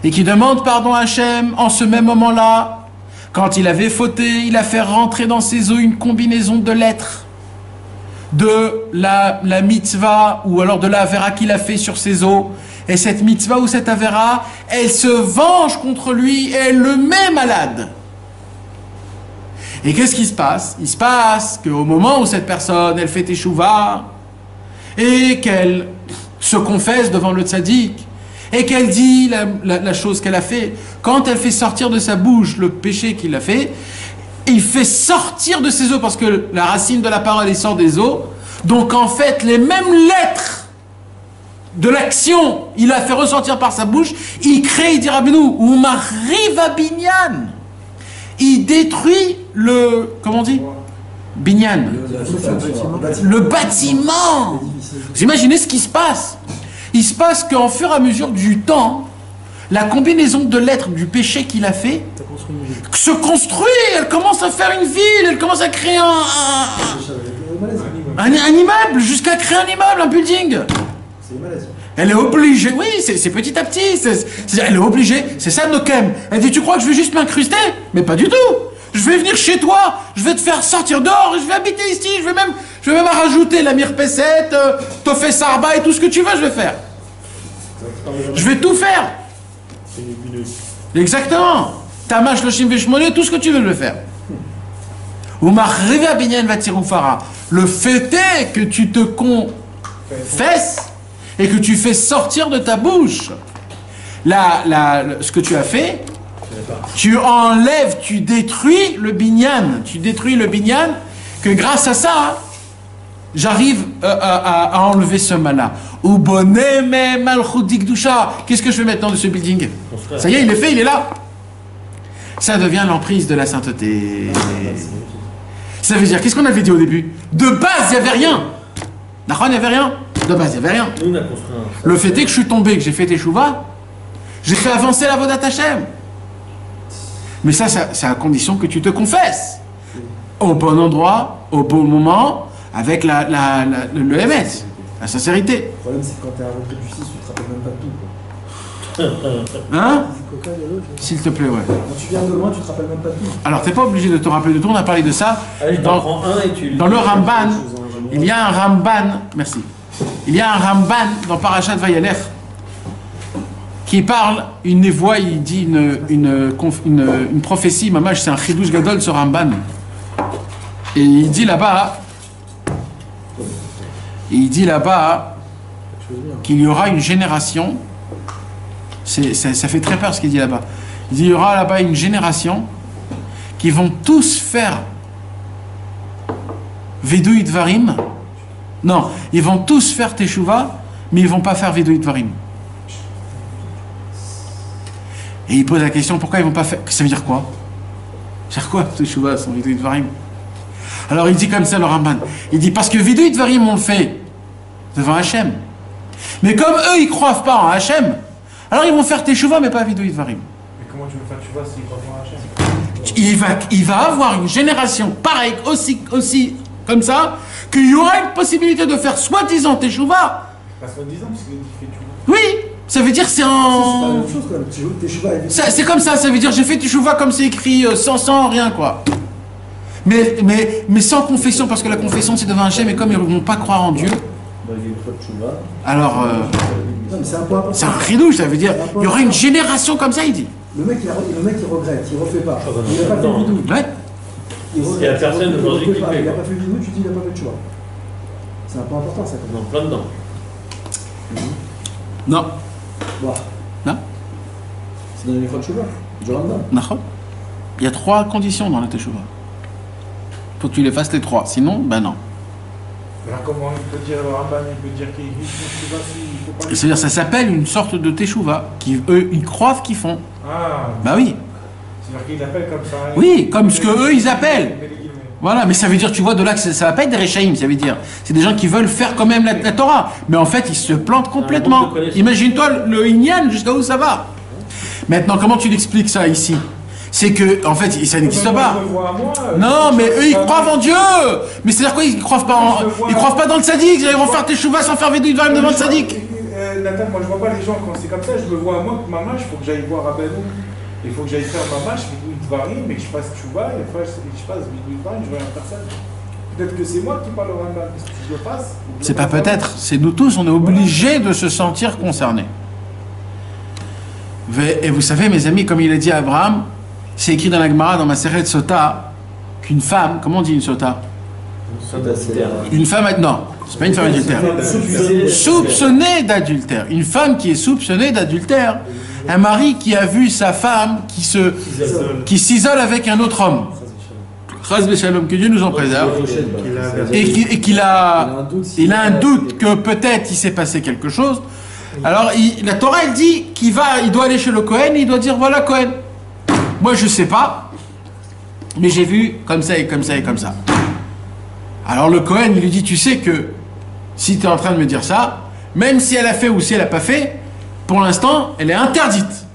et qu'il demande pardon à Hachem en ce même moment-là, quand il avait fauté, il a fait rentrer dans ses os une combinaison de lettres de la mitzvah ou alors de la avera qu'il a fait sur ses os. Et cette mitzvah ou cette avera, elle se venge contre lui et elle le met malade. Et qu'est-ce qui se passe? Il se passe qu'au moment où cette personne, elle fait teshuva, et qu'elle se confesse devant le tzaddik, et qu'elle dit la chose qu'elle a fait, quand elle fait sortir de sa bouche le péché qu'il a fait, il fait sortir de ses os, parce que la racine de la parole, elle sort des os. Donc en fait, les mêmes lettres de l'action, il a fait ressortir par sa bouche, il crée, il dit Rabbeinu, ou m'arrive binyan. Il détruit le, comment on dit? Binyan. Le bâtiment. Vous imaginez ce qui se passe? Il se passe qu'en fur et à mesure du temps, la combinaison de lettres du péché qu'il a fait se construit, elle commence à faire une ville, elle commence à créer un immeuble, jusqu'à créer un immeuble, un building. Elle est obligée, oui, c'est petit à petit, elle est obligée, c'est ça Nokem. Elle dit, tu crois que je vais juste m'incruster? Mais pas du tout. Je vais venir chez toi, je vais te faire sortir dehors, je vais habiter ici, je vais même rajouter la mirpesset, Tofé Sarba et tout ce que tu veux, je vais faire. Je vais tout faire. Exactement. Tamash Loshim Veshmone, tout ce que tu veux, je vais faire. Ou m'arrive à Binyan Vatirufara. Le fait est que tu te confesses et que tu fais sortir de ta bouche ce que tu as fait, tu enlèves, tu détruis le binyan, que grâce à ça, j'arrive à enlever ce mal-là. Ou bonnet malchut dikdusha. Qu'est-ce que je fais maintenant de ce building? Ça y est, il est fait, il est là. Ça devient l'emprise de la sainteté. Ça veut dire, qu'est-ce qu'on avait dit au début? De base, il n'y avait rien. D'accord, il n'y avait rien. De base, il n'y avait rien. Le fait est que je suis tombé, que j'ai fait teshuva, j'ai fait avancer la vodat Hashem. Mais ça, c'est à condition que tu te confesses. Au bon endroit, au bon moment, avec le MS, la sincérité. Le problème, c'est que quand tu es à la retraite du 6, tu te rappelles même pas de tout. Quoi. Hein? S'il te plaît, ouais. Quand tu viens de loin, tu te rappelles même pas de tout. Alors, tu n'es pas obligé de te rappeler de tout, on a parlé de ça. Allez, dans le Ramban, il y a un Ramban, merci. Il y a un Ramban dans Parashat Vayelech qui parle, une névoie, il dit une prophétie, mamage, c'est un chidouche gadol ce Ramban. Et il dit là-bas qu'il y aura une génération, ça fait très peur ce qu'il dit là-bas. Il dit il y aura là-bas une génération qui vont tous faire Vidui Dvarim. Non, ils vont tous faire Teshuvah, mais ils ne vont pas faire Vidui Dvarim. Et il pose la question, pourquoi ils ne vont pas faire... Ça veut dire quoi? Ça veut dire quoi, Teshuvah, sans Vidui Dvarim? Alors il dit comme ça, le Ramban. Il dit, parce que Vidui Dvarim, on le fait devant Hachem. Mais comme eux, ils croient pas en Hachem, alors ils vont faire Teshuvah, mais pas Vidui Dvarim. Mais comment tu veux faire Teshuvah s'il croit pas en Hachem? Il va avoir une génération pareille, aussi comme ça, qu'il y aura une possibilité de faire soi-disant Teshuvah. Pas soi-disant, parce qu'il fait Teshuvah. Oui, ça veut dire c'est C'est pas la en... même chose quand même. Teshuvah, C'est comme ça veut dire j'ai fait Teshuvah comme c'est écrit, sans rien quoi. Mais sans confession, parce que la confession c'est devant Hachem, et comme ils ne vont pas croire en Dieu, alors non, mais c'est un point important. c'est un ridouche, ça veut dire il y aura une génération comme ça, il dit. Le mec il regrette, il refait pas. Il n'a pas fait le bidouille. Ouais. Il Parce qu'il y a personne aujourd'hui qui fait, Il n'a quoi. pas fait le bidouille, tu dis il n'a pas fait de choix. C'est un point important ça. Non, plein dedans. Non. Bon. Non. C'est dans les fois de Chouva, du Rambam. D'accord. Il y a 3 conditions dans la Teshuvah. Faut que tu les fasses les 3, sinon, ben non. Alors comment il peut dire le Rambam, il peut dire qu'il existe une Teshuvah s'il faut pas... C'est-à-dire ça s'appelle une sorte de Teshuvah, qui eux, ils croient qu'ils font. Ah, Bah oui. c'est-à-dire qu'il appelle comme ça. Oui, comme ce que eux, ils appellent. Il met les guillemets. Voilà, mais ça veut dire, tu vois, de là que ça va pas être des Rechaïm, ça veut dire. C'est des gens qui veulent faire quand même la Torah. Mais en fait, ils se plantent complètement. manque de connaissance. Imagine-toi le Inyan, jusqu'à où ça va. Maintenant, comment tu l'expliques ça ici? C'est que, en fait, ça n'existe Moi, pas. je le vois à moi, Non, mais eux, ils Ah, croient en Dieu. Mais c'est-à-dire quoi? Ils croient pas ils croient pas dans le tzaddik. Ils vont faire Teshuvah sans faire Vidui Dvarim devant le tzaddik. Nathan, moi je vois pas les gens quand c'est comme ça, je me vois à moi que ma mâche, il faut que j'aille voir Rabbeinu, il faut que j'aille faire ma mâche, Vidui Dvarim, mais que je fasse Teshuvah, et que je fasse Vidui Dvarim, je regarde personne. Peut-être que c'est moi qui parle au Rambam, parce que si je le fasse... C'est pas peut-être, c'est nous tous, on est obligés de se sentir concernés. Et vous savez, mes amis, comme il a dit à Abraham, c'est écrit dans la Gemara, dans ma Maseret Sota, qu'une femme, comment on dit une Sota? Une femme, non, c'est pas une femme adultère. Soupçonnée d'adultère. Une femme qui est soupçonnée d'adultère. Un mari qui a vu sa femme qui s'isole avec un autre homme. Chas v'shalom, que Dieu nous en préserve. Et qu'il a un doute que peut-être il s'est passé quelque chose. Alors la Torah elle dit il doit aller chez le Kohen, il doit dire voilà Kohen. Moi je sais pas, mais j'ai vu comme ça et comme ça et comme ça. Alors le Kohen il lui dit tu sais que si tu es en train de me dire ça, même si elle a fait ou si elle n'a pas fait, pour l'instant elle est interdite.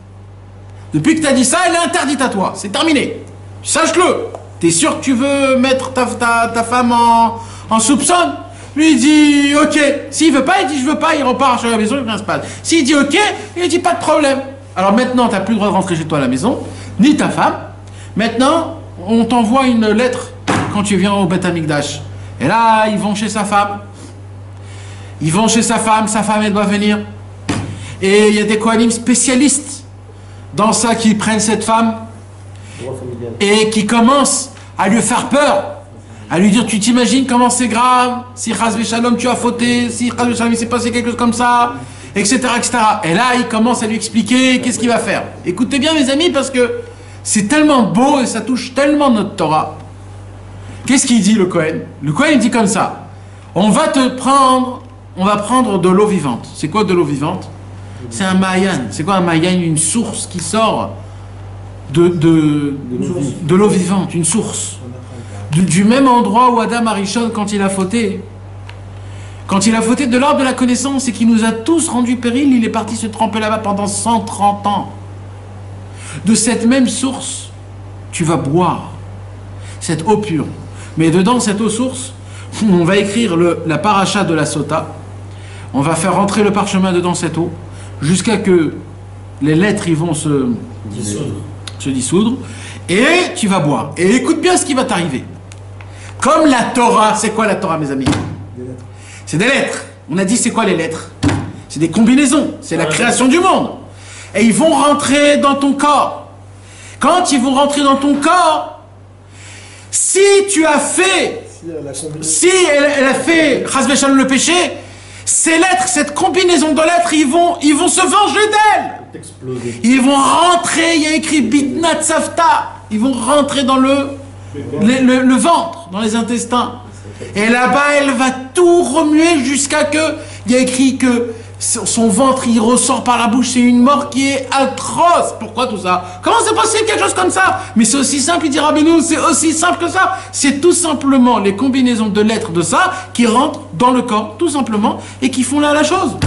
Depuis que tu as dit ça, elle est interdite à toi, c'est terminé. Sache-le. T'es sûr que tu veux mettre ta femme en soupçon? Lui il dit ok. S'il veut pas, il dit je veux pas, il repart sur la maison, il ne se passe. S'il dit ok, il dit pas de problème. Alors maintenant, tu n'as plus le droit de rentrer chez toi à la maison, ni ta femme. Maintenant, on t'envoie une lettre quand tu viens au Beth Amikdash. Et là, ils vont chez sa femme. Ils vont chez sa femme elle doit venir. Et il y a des Kohanim spécialistes dans ça qui prennent cette femme et qui commencent à lui faire peur. À lui dire, tu t'imagines comment c'est grave, si Chas v'Shalom tu as fauté, si Chas v'Shalom il s'est passé quelque chose comme ça, etc., etc. Et là, il commence à lui expliquer qu'est-ce qu'il va faire. Écoutez bien mes amis, parce que c'est tellement beau et ça touche tellement notre Torah. Qu'est-ce qu'il dit le Kohen? Le Kohen il dit comme ça, on va prendre de l'eau vivante. C'est quoi de l'eau vivante? C'est un Mayan. C'est quoi un Mayan? Une source qui sort de l'eau vivante, une source. Du même endroit où Adam Arishon, quand il a fauté, de l'arbre de la connaissance et qui nous a tous rendu péril, il est parti se tremper là-bas pendant 130 ans. De cette même source, tu vas boire cette eau pure. Mais dedans, cette eau source, on va écrire la paracha de la Sota, on va faire rentrer le parchemin dedans cette eau, jusqu'à que les lettres ils vont se dissoudre, et tu vas boire. Et écoute bien ce qui va t'arriver. Comme la Torah, c'est quoi la Torah mes amis? C'est des lettres. On a dit c'est quoi les lettres? C'est des combinaisons, c'est la création du monde. Et ils vont rentrer dans ton corps. Quand ils vont rentrer dans ton corps, si tu as fait, si elle a fait Chas v'Shalom le péché, ces lettres, cette combinaison de lettres, ils vont se venger d'elle. Ils vont rentrer, il y a écrit Bitnat Savta, ils vont rentrer dans le ventre, dans les intestins. Et là-bas, elle va tout remuer jusqu'à que, il y a écrit que son ventre, il ressort par la bouche, c'est une mort qui est atroce. Pourquoi tout ça? Comment c'est possible quelque chose comme ça? Mais c'est aussi simple, il dit Rabbeinu, c'est aussi simple que ça. C'est tout simplement les combinaisons de lettres de ça qui rentrent dans le corps, tout simplement, et qui font là la chose.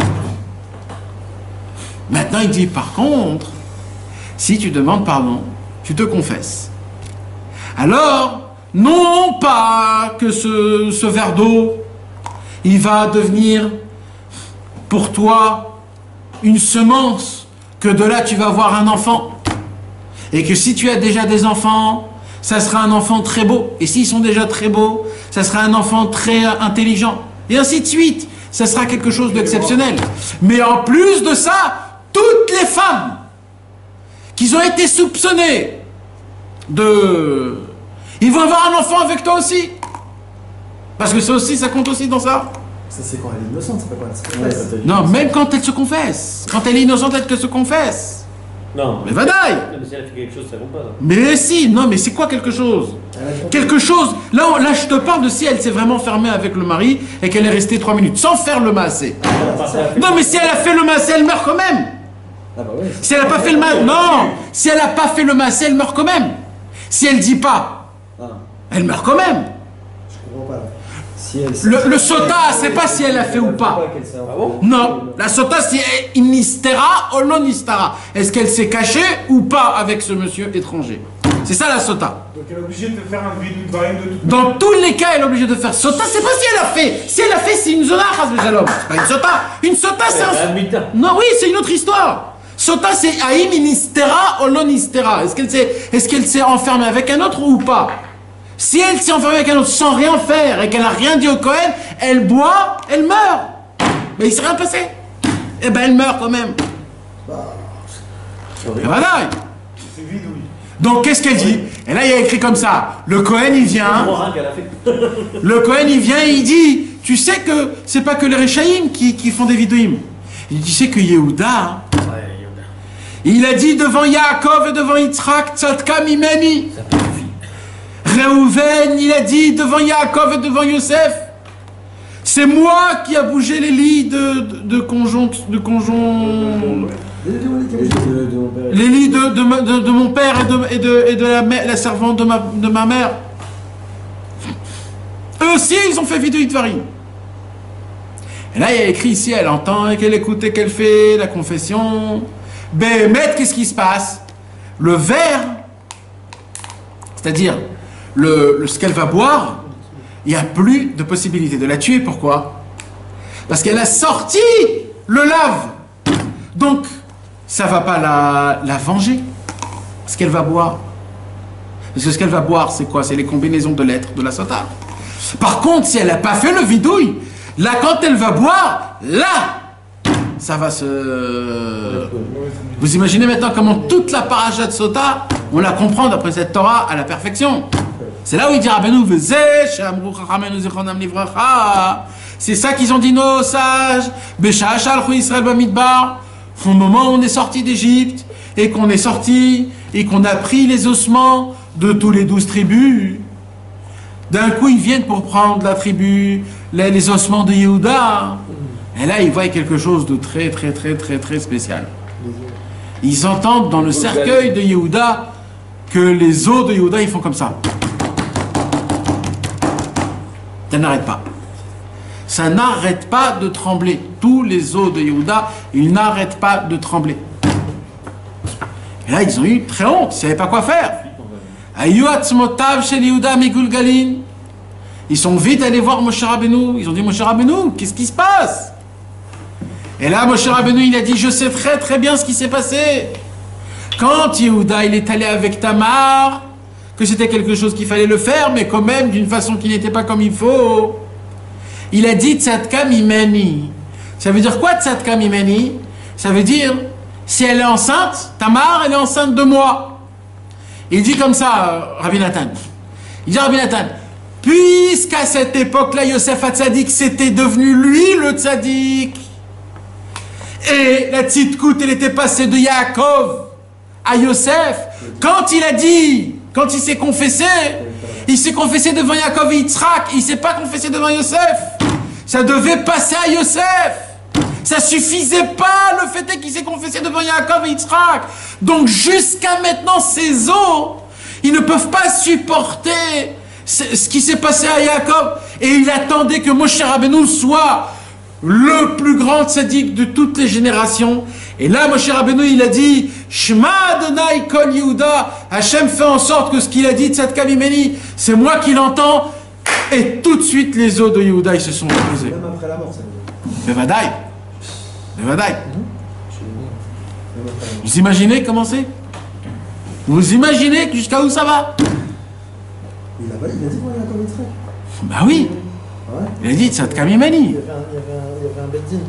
Maintenant, il dit, par contre, si tu demandes pardon, tu te confesses. Alors, non pas que ce verre d'eau, il va devenir pour toi une semence, que de là tu vas avoir un enfant. Et que si tu as déjà des enfants, ça sera un enfant très beau. Et s'ils sont déjà très beaux, ça sera un enfant très intelligent. Et ainsi de suite. Ça sera quelque chose d'exceptionnel. Mais en plus de ça, toutes les femmes qui ont été soupçonnées de... Ils vont avoir un enfant avec toi aussi. Parce que ça aussi, ça compte aussi dans ça. Ça, c'est quand elle est innocente, c'est pas quand elle se confesse. Non, même quand elle se confesse. Quand elle est innocente, elle se confesse. Non. Mais vadaï. Mais si elle a fait quelque chose, ça compte pas. Ça. Mais si, non, mais c'est quoi quelque chose? Quelque chose, là je te parle de si elle s'est vraiment fermée avec le mari et qu'elle est restée 3 minutes, sans faire le massé. Non, mais si elle a fait le massé, elle meurt quand même. Ah bah ouais. Si elle n'a pas fait le massé, non. Si elle n'a pas fait le massé, elle meurt quand même. Si elle dit pas, elle meurt quand même. Je comprends pas là. Si elle, Le sota, c'est pas si elle a fait ou pas. Ah bon? Non, la sota, c'est inistera ou non istara. Est-ce qu'elle s'est cachée ou pas avec ce monsieur étranger? C'est ça la sota. Donc elle est obligée de faire un vide varim de toute Dans tous les cas, elle est obligée de faire sota. C'est pas si elle a fait. Si elle a fait, c'est une zona, chas v'shalom. C'est pas une sota. Une sota, c'est un... Non, oui, c'est une autre histoire. Sota, c'est aïm inistera ou non istera. Est-ce qu'elle s'est enfermée avec un autre ou pas? Si elle s'est enfermée avec un autre sans rien faire et qu'elle n'a rien dit au Cohen, elle boit, elle meurt. Mais il s'est rien passé. Eh ben, elle meurt quand même. Et voilà. C'est vide, oui. Donc, qu'est-ce qu'elle dit? Et là, il y a écrit comme ça. Le Cohen, il vient. Le Cohen, il vient et il dit, tu sais que c'est pas que les Réchaïm qui font des vidéos. Il dit, tu sais que Yehuda, il a dit devant Yaakov et devant Yitzhak, Tzadka mimeni. Reuven, il a dit devant Yaakov et devant Yosef, c'est moi qui a bougé les lits de conjon, les lits de mon père et de la servante de ma mère. Eux aussi, ils ont fait vidéo Dvarim. Et là, il y a écrit ici, elle entend et qu'elle écoute et qu'elle fait la confession. Bémet, qu'est-ce qui se passe? Le verre, c'est-à-dire ce qu'elle va boire, il n'y a plus de possibilité de la tuer. Pourquoi? Parce qu'elle a sorti le lave. Donc, ça ne va pas la venger. Ce qu'elle va boire. Parce que ce qu'elle va boire, c'est quoi? C'est les combinaisons de lettres de la sota. Par contre, si elle n'a pas fait le vidouille, là, quand elle va boire, là, ça va se... Vous imaginez maintenant comment toute la paracha de sota, on la comprend d'après cette Torah à la perfection. C'est là où il dit Rabbeinu, c'est ça qu'ils ont dit nos sages. Au moment où on est sorti d'Égypte et qu'on est sorti et qu'on a pris les ossements de tous les 12 tribus, d'un coup ils viennent pour prendre la tribu, les ossements de Yehuda. Et là ils voient quelque chose de très très très très très spécial. Ils entendent dans le cercueil de Yehuda que les os de Yehuda ils font comme ça. Ça n'arrête pas. Ça n'arrête pas de trembler. Tous les os de Yehuda, ils n'arrêtent pas de trembler. Et là, ils ont eu très honte. Ils ne savaient pas quoi faire. Ils sont vite allés voir Moshe Rabbeinu. Ils ont dit, Moshe Rabbeinu, qu'est-ce qui se passe? Et là, Moshe Rabbeinu, il a dit, je sais très très bien ce qui s'est passé. Quand Yehuda, il est allé avec Tamar, que c'était quelque chose qu'il fallait le faire, mais quand même d'une façon qui n'était pas comme il faut. Il a dit Tzadka mimeni. Ça veut dire quoi Tzadka mimeni? Ça veut dire, si elle est enceinte, Tamar, elle est enceinte de moi. Il dit comme ça, Rabbi Nathan. Il dit Rabbi Nathan, puisqu'à cette époque-là, Yosef HaTzadik, c'était devenu lui le Tzadik. Et la tzidkout, elle était passée de Yaakov à Yosef. Quand il a dit... Quand il s'est confessé devant Yaakov et Yitzhak, il ne s'est pas confessé devant Yosef. Ça devait passer à Yosef. Ça suffisait pas, le fait est qu'il s'est confessé devant Yaakov et Yitzhak. Donc jusqu'à maintenant, ces os, ils ne peuvent pas supporter ce qui s'est passé à Yaakov. Et il attendait que Moshe Rabbeinu soit le plus grand tzaddik de toutes les générations. Et là, Moshe Rabbeinu, il a dit, Shema Adonai Kol Yehuda, Hachem fait en sorte que ce qu'il a dit de cette Kamimeni, c'est moi qui l'entends, et tout de suite les os de Yehuda, ils se sont brisés. Même après la mort, ça veut dire. Bevadaï. Bevadaï. Vous imaginez comment c'est? Vous imaginez jusqu'à où ça va? Il a dit qu'il y a encore des traits. Bah oui. Ouais. Il a dit Tzad Kamimeni. Il y avait un beddin.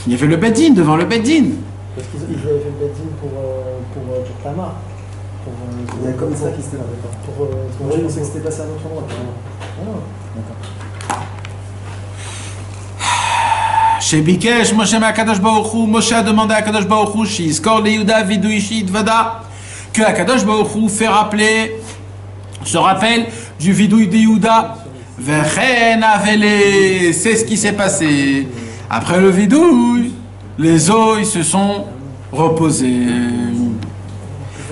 Il y avait le Beddin devant le Beddin. Parce qu'ils avaient fait le beddin pour Tamar. Il y a comme ça qui s'était là, d'accord. Moi, je pensais que c'était passé à un autre endroit. D'accord. Chez Bikesh, Moshe Akadosh Baruch Hu, Moshe a demandé à Akadosh Baruch Hu, Shizkor le Yehuda Vidu Ishit Vada, que Akadosh Baruch Hu fait rappeler, se rappelle du Vidouille de Yehuda. Vechen Avele, c'est ce qui s'est passé. Après le Vidouille, les os ils se sont reposés. Ils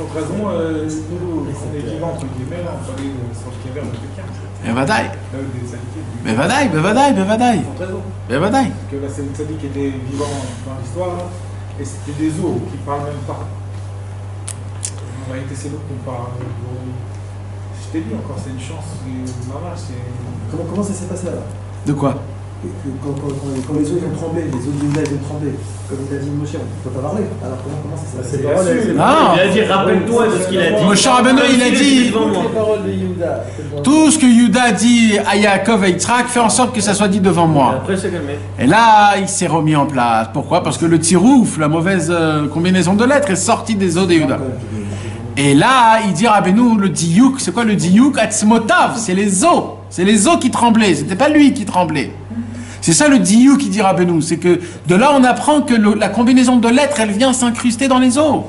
ont raison, nous, on est vivants entre guillemets, là, on parlait de sortir vers le quelqu'un. Et Vadaï. Des sadiques. Mais Vadaï, Bevadaï. Ils ont raison. Bevadaï. Parce que là, c'est une sadique qui était vivant dans l'histoire, et c'était des os qui parlent même pas. En réalité, c'est l'autre qu'on parle. Je t'ai dit encore, c'est une chance. Maman, c'est. Comment ça s'est passé alors? De quoi? Quand les eaux ils ont tremblé, les eaux de Yehuda ils ont tremblé, comme il a dit Moshe, on ne peut pas parler. Alors comment ça s'est passé? Non. Il a dit, rappelle-toi de ce qu'il a dit. Moshe Rabbeinu, il a dit, Les paroles de Yehuda. tout ce que Yehuda dit à Yaakov et Yitzhak, fais en sorte que ça soit dit devant moi. Après, c'est calmé. Et là, il s'est remis en place. Pourquoi? Parce que le tirouf, la mauvaise combinaison de lettres, est sortie des os de Yehuda. Et là, il dit Rabbeinu, le diouk, c'est quoi le diouk? Atzmotav, c'est les os. C'est les os qui tremblaient, c'était pas lui qui tremblait. C'est ça le diouk qui dit Rabbeinu, c'est que de là on apprend que la combinaison de lettres, elle vient s'incruster dans les os.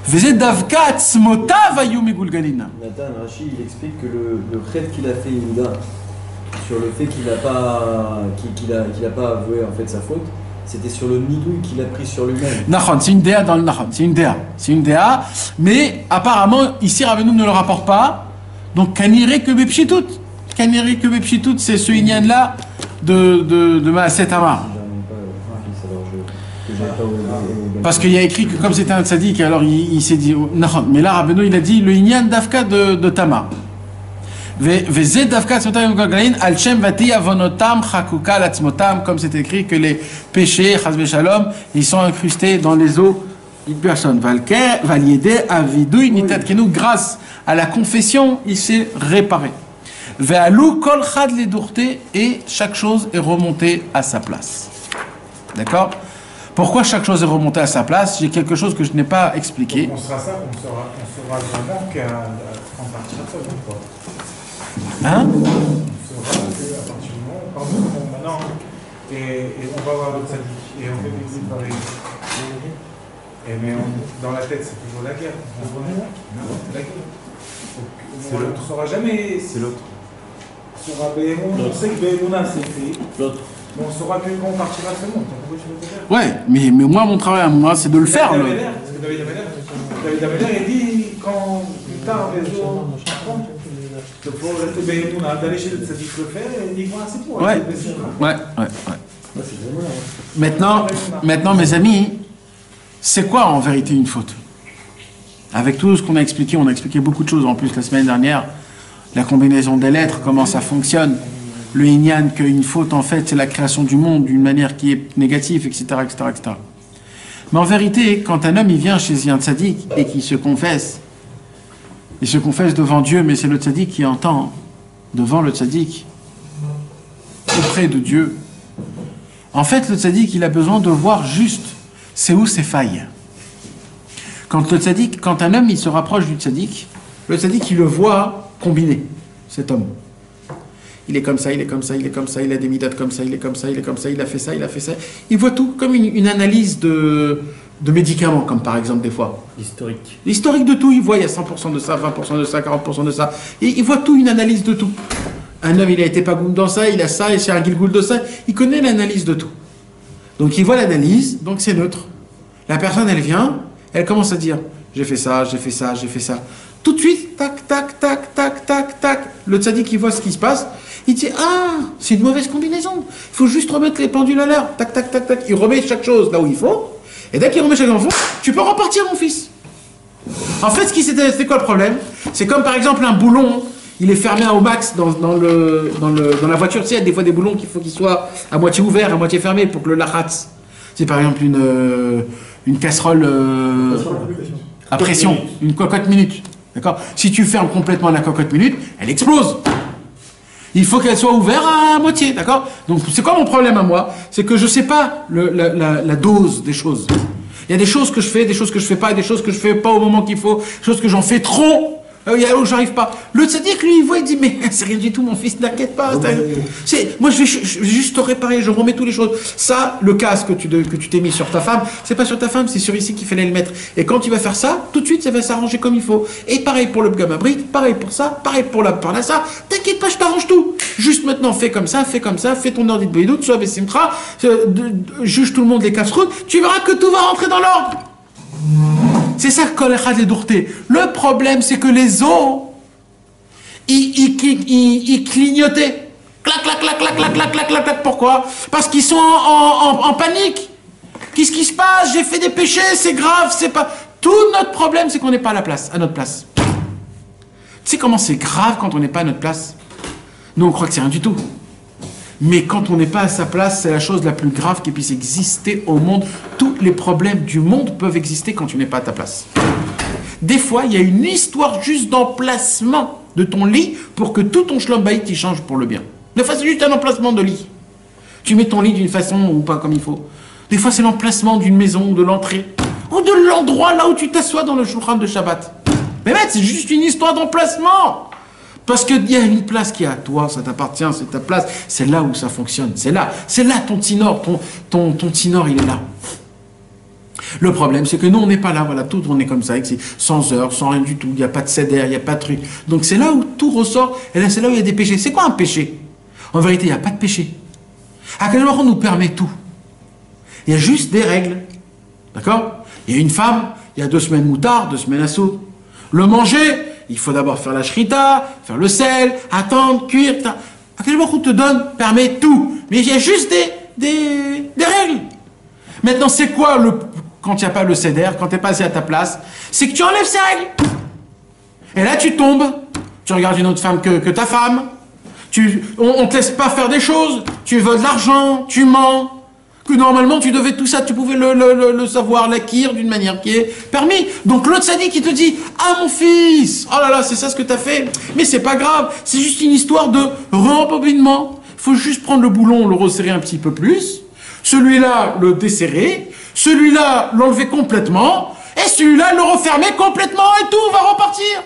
Vezed davka atzmotav ayu megulgalin. Nathan Rashi, il explique que le rêve qu'il a fait Yehuda sur le fait qu'il n'a pas avoué en fait sa faute, c'était sur le nidouille qu'il a pris sur lui-même. Nachon, c'est une déa dans le Nachon, c'est une déa, mais apparemment ici Rabbeinu ne le rapporte pas, donc kaniré que bepshitut. Kaniré que bepshitut, c'est ce inyan là de Maaset Tamar. Parce qu'il y a écrit que comme c'était un tzaddik, alors il s'est dit, non, mais là Rabbeinu il a dit le inyan d'Afka de Tamar. Vezed d'Afka tzmotam galgalin al shem vati avonotam chakuka latzmotam, comme c'est écrit que les péchés, chas v'shalom, ils sont incrustés dans les os d'une personne. Valiédé avidouy nitatkenu, grâce à la confession, il s'est réparé. Ve'alou kol chad ledurté, et chaque chose est remontée à sa place. D'accord? Pourquoi chaque chose est remontée à sa place? J'ai quelque chose que je n'ai pas expliqué. On saura ça, on saura vraiment qu'en partir de ça, donc quoi. Hein? On saura qu'à partir du moment où, pardon, maintenant, et on va voir le tzaddik, et on fait des musiques pareilles. Mais dans la tête, c'est toujours la guerre. La guerre. Donc, on ne saura jamais. C'est l'autre. On sait que Béhémouna c'est fait. L'autre. Mais on saura que quand on partira seulement. Pourquoi tu veux faire? Ouais, mais moi, mon travail à moi, c'est de le faire. David Ameller, il dit quand plus tard les eaux apprennent, il faut rester Béhémouna, d'aller chez le tzaddik le faire, et il dit voilà, c'est pour. Ouais. Maintenant, mes amis, c'est quoi en vérité une faute? Avec tout ce qu'on a expliqué, on a expliqué beaucoup de choses en plus la semaine dernière. La combinaison des lettres, comment ça fonctionne. Le inyan, qu'une faute, en fait, c'est la création du monde d'une manière qui est négative, etc., etc., etc. Mais en vérité, quand un homme, il vient chez un tzaddik et qu'il se confesse, il se confesse devant Dieu, mais c'est le tzaddik qui entend devant le tzaddik, auprès de Dieu. En fait, le tzaddik, il a besoin de voir juste c'est où ses failles. Quand un homme, il se rapproche du tzaddik, le tzaddik, il le voit combiné, cet homme. Il est comme ça, il est comme ça, il est comme ça, il a des midotes comme ça, il est comme ça, il est comme ça, il a fait ça, il a fait ça. Il voit tout comme une analyse de médicaments, comme par exemple des fois. L'historique. L'historique de tout, il voit, il y a 100% de ça, 20% de ça, 40% de ça. Et il voit tout, une analyse de tout. Un homme, il a été pagoum dans ça, il a ça, et c'est un gilgoul de ça. Il connaît l'analyse de tout. Donc il voit l'analyse, donc c'est neutre. La personne, elle vient, elle commence à dire, j'ai fait ça, j'ai fait ça, j'ai fait ça. Tout de suite, tac, tac, tac, tac, tac, tac. Le tzaddik, il voit ce qui se passe. Il dit, ah, c'est une mauvaise combinaison. Il faut juste remettre les pendules à l'heure. Tac, tac, tac, tac. Il remet chaque chose là où il faut. Et dès qu'il remet chacun au fond, tu peux repartir, mon fils. En fait, c'est quoi le problème? C'est comme par exemple un boulon, il est fermé au max dans la voiture. Tu sais, il y a des fois des boulons qu'il faut qu'ils soient à moitié ouverts, à moitié fermés pour que le lachatz. C'est par exemple une casserole à pression, une cocotte minute. D'accord? Si tu fermes complètement la cocotte minute, elle explose. Il faut qu'elle soit ouverte à moitié, d'accord? Donc c'est quoi mon problème à moi? C'est que je sais pas la dose des choses. Il y a des choses que je fais, des choses que je fais pas, et des choses que je fais pas au moment qu'il faut, des choses que j'en fais trop. Il y a où j'arrive pas. Le tzaddik, lui, il voit, il dit, mais c'est rien du tout, mon fils, n'inquiète pas. Moi, je vais juste te réparer, je remets toutes les choses. Ça, le casque que tu t'es mis sur ta femme, c'est pas sur ta femme, c'est sur ici qu'il fallait le mettre. Et quand tu vas faire ça, tout de suite, ça va s'arranger comme il faut. Et pareil pour le gamabrit, pareil pour ça, pareil pour la parnassa. T'inquiète pas, je t'arrange tout. Juste maintenant, fais comme ça, fais ton ordi de Beidou, sois Bessimtra, juge tout le monde les casse-routes, tu verras que tout va rentrer dans l'ordre. C'est ça que les dourtés. Le problème, c'est que les os, ils clignotaient. Clac, clac, clac, clac, clac, clac, clac, clac, clac. Pourquoi? Parce qu'ils sont en panique. Qu'est-ce qui se passe? J'ai fait des péchés, c'est grave, c'est pas... Tout notre problème, c'est qu'on n'est pas à notre place. Tu sais comment c'est grave quand on n'est pas à notre place? Nous, on croit que c'est rien du tout. Mais quand on n'est pas à sa place, c'est la chose la plus grave qui puisse exister au monde. Tous les problèmes du monde peuvent exister quand tu n'es pas à ta place. Des fois, il y a une histoire juste d'emplacement de ton lit pour que tout ton shlom bayit il change pour le bien. Des fois, c'est juste un emplacement de lit. Tu mets ton lit d'une façon ou pas comme il faut. Des fois, c'est l'emplacement d'une maison ou de l'entrée. Ou de l'endroit là où tu t'assois dans le shulchan de Shabbat. Mais mec, c'est juste une histoire d'emplacement. Parce qu'il y a une place qui est à toi, ça t'appartient, c'est ta place, c'est là où ça fonctionne, c'est là ton tinor, ton tinor il est là. Le problème c'est que nous on n'est pas là, voilà, tout on est comme ça, sans heure, sans rien du tout, il n'y a pas de seder, il n'y a pas de truc. Donc c'est là où tout ressort, et là c'est là où il y a des péchés. C'est quoi un péché? En vérité il n'y a pas de péché. À quel moment on nous permet tout? Il y a juste des règles, d'accord? Il y a une femme, il y a 2 semaines moutard, 2 semaines assaut. Le manger, il faut d'abord faire la shrita, faire le sel, attendre, cuire. À quel moment on te donne, permet tout. Mais il y a juste des règles. Maintenant, c'est quoi quand il n'y a pas le seder, quand tu n'es pas assez à ta place? C'est que tu enlèves ces règles. Et là, tu tombes. Tu regardes une autre femme que ta femme. On ne te laisse pas faire des choses. Tu veux de l'argent, tu mens. Que normalement tu devais tout ça, tu pouvais le savoir, l'acquérir d'une manière qui est permis. Donc l'autre tzaddik qui te dit, ah mon fils, oh là là, c'est ça ce que tu as fait, mais c'est pas grave, c'est juste une histoire de rembobinement. Il faut juste prendre le boulon, le resserrer un petit peu plus, celui-là le desserrer, celui-là l'enlever complètement, et celui-là le refermer complètement et tout va repartir.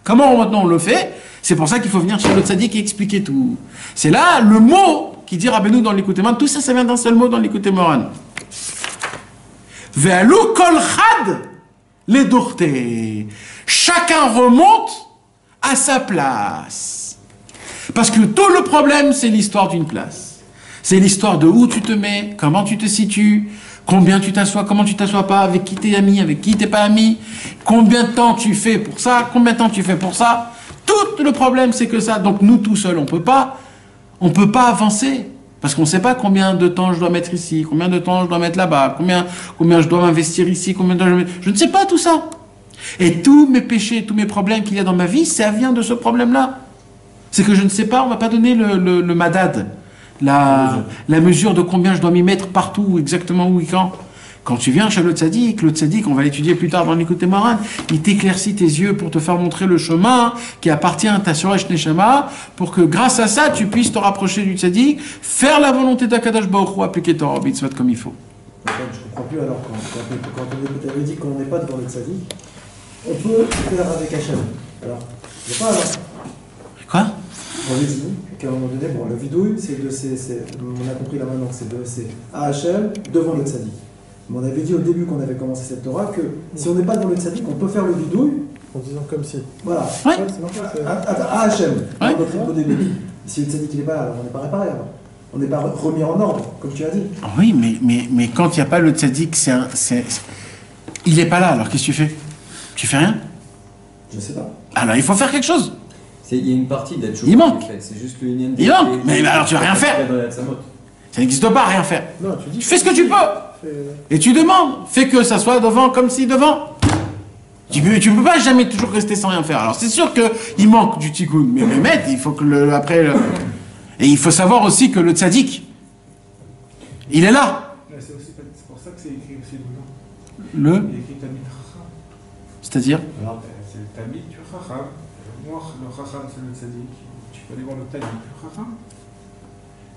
Comment maintenant on le fait? C'est pour ça qu'il faut venir chez l'autre tzaddik et expliquer tout. C'est là le mot qui dit Rabbeinu dans l'Écoute Moran. Tout ça, ça vient d'un seul mot dans l'Écoute Moran. Ve'alu kol chad les dourtés. Chacun remonte à sa place. Parce que tout le problème, c'est l'histoire d'une place. C'est l'histoire de où tu te mets, comment tu te situes, combien tu t'assois, comment tu t'assois pas, avec qui t'es ami, avec qui t'es pas ami, combien de temps tu fais pour ça, combien de temps tu fais pour ça. Tout le problème, c'est que ça. Donc nous, tout seuls, on peut pas avancer. Parce qu'on ne sait pas combien de temps je dois mettre ici, combien de temps je dois mettre là-bas, combien je dois m'investir ici, je ne sais pas tout ça. Et tous mes péchés, tous mes problèmes qu'il y a dans ma vie, ça vient de ce problème-là. C'est que je ne sais pas, on ne va pas donner le madad, la mesure de combien je dois m'y mettre partout, exactement où et quand. Quand tu viens chez le tzaddik, on va l'étudier plus tard dans l'Écoute Moran, il t'éclaircit tes yeux pour te faire montrer le chemin qui appartient à ta Shoresh Neshama, pour que grâce à ça, tu puisses te rapprocher du tzaddik, faire la volonté d'Akadosh Baruch Hu, appliquer Torah Mitzvot comme il faut. Je ne comprends plus alors, quand on avait dit qu'on n'est pas devant le tzaddik, on peut faire avec Hachem. Alors, il n'y a pas alors. Quoi? On avait dit qu'à un moment donné, bon, la vidouille, on a compris là maintenant que c'est à Hachem devant le tzaddik. Mais on avait dit au début qu'on avait commencé cette Torah que si on n'est pas dans le tzaddik, on peut faire le vidouille. En disant comme si. Voilà. Ouais. À Hachem. Ouais. Au début. Si le tzaddik n'est pas là, alors on n'est pas réparé alors. On n'est pas remis en ordre, comme tu as dit. Oui, mais quand il n'y a pas le tzaddik, il n'est pas là, alors qu'est-ce que tu fais? Tu fais rien? Je sais pas. Alors il faut faire quelque chose. Il y a une partie d'être Il manque. C'est juste le Il manque. Mais alors tu vas rien faire. Ça n'existe pas, rien faire. Non, tu dis. Tu fais ce que tu peux. Et tu demandes, fais que ça soit devant comme si devant. Tu peux pas jamais toujours rester sans rien faire. Alors c'est sûr qu'il manque du tikkun, mais Mehmet, il faut que et il faut savoir aussi que le tzaddik, il est là. C'est pour ça que c'est écrit aussi dedans. Le, Il est écrit Tamid Chacham. c'est-à-dire C'est le Tamid du Chacham. Le Chacham, c'est le tzaddik. Tu peux aller voir le Tamid du Chacham.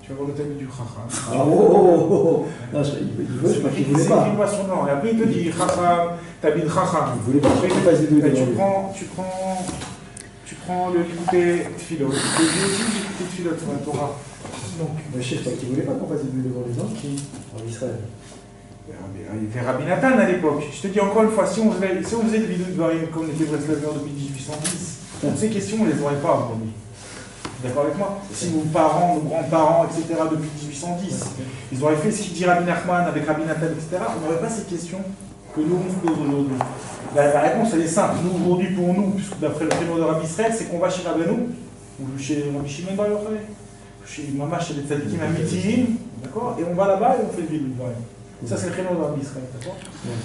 Tu vas voir le Tamid du Chacham. Ah, oh. Non, il veut, je crois qu'il voulait C'est pas. écrit pas son nom. Et après, il te dit Chacham, Tamid Chacham. Il voulait pas que tu fasses vidéo devant lui. Tu prends le Likutei Tfilot. Le Likutei Tfilot sur la Torah. Donc, Mais je sais pas qu'il voulait pas qu'on fasse vidéo devant les gens qui en Israël. il était Rabbi Nathan à l'époque. Je te dis encore une fois, si on faisait des vidéos de Varim comme on était Breslaveurs depuis 1810, toutes ces questions, on ne les aurait pas aujourd'hui. D'accord avec moi? Si nos parents, nos grands-parents, etc., depuis 1810, ils auraient fait ce qu'il dit Rabbi Nachman avec Rabbi Nathan, etc., on n'aurait pas ces questions que nous on se pose aujourd'hui. La réponse, elle est simple. Nous, aujourd'hui, pour nous, puisque d'après le prénom de Rabbi Israël, c'est qu'on va chez Rabbeinu, ou chez Rabbi Shimon Bar Yochai, chez Mama, chez les tzadikim amitim, d'accord? Et on va là-bas et on fait le vidéo de Varim. Ça, c'est le prénom de Rabbi Israël, d'accord?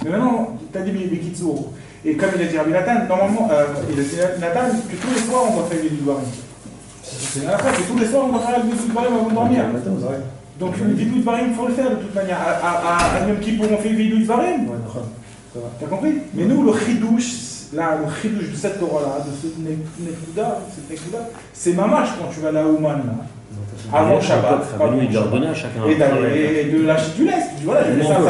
Mais maintenant, tu as dit Bekitsour. Et comme il a dit Rabbi Nathan, normalement, il a dit Nathan que tous les soirs, on va faire le vidéo de Varim. C'est à la fin, que tous les soirs, on va faire le vidéo de Varim avant de dormir. Donc, le vidéo de Varim, il faut le faire de toute manière. À même qui pourront faire le vidéo de Varim. T'as compris? Mais nous, le chidouche, là, le chidouche de cette Torah-là, de cette Nekuda, c'est mamache quand tu vas là au Man, là. Avant Shabbat. Il leur donnait à chacun. Et de lâcher du lest. Tu vois, là, je fais ça.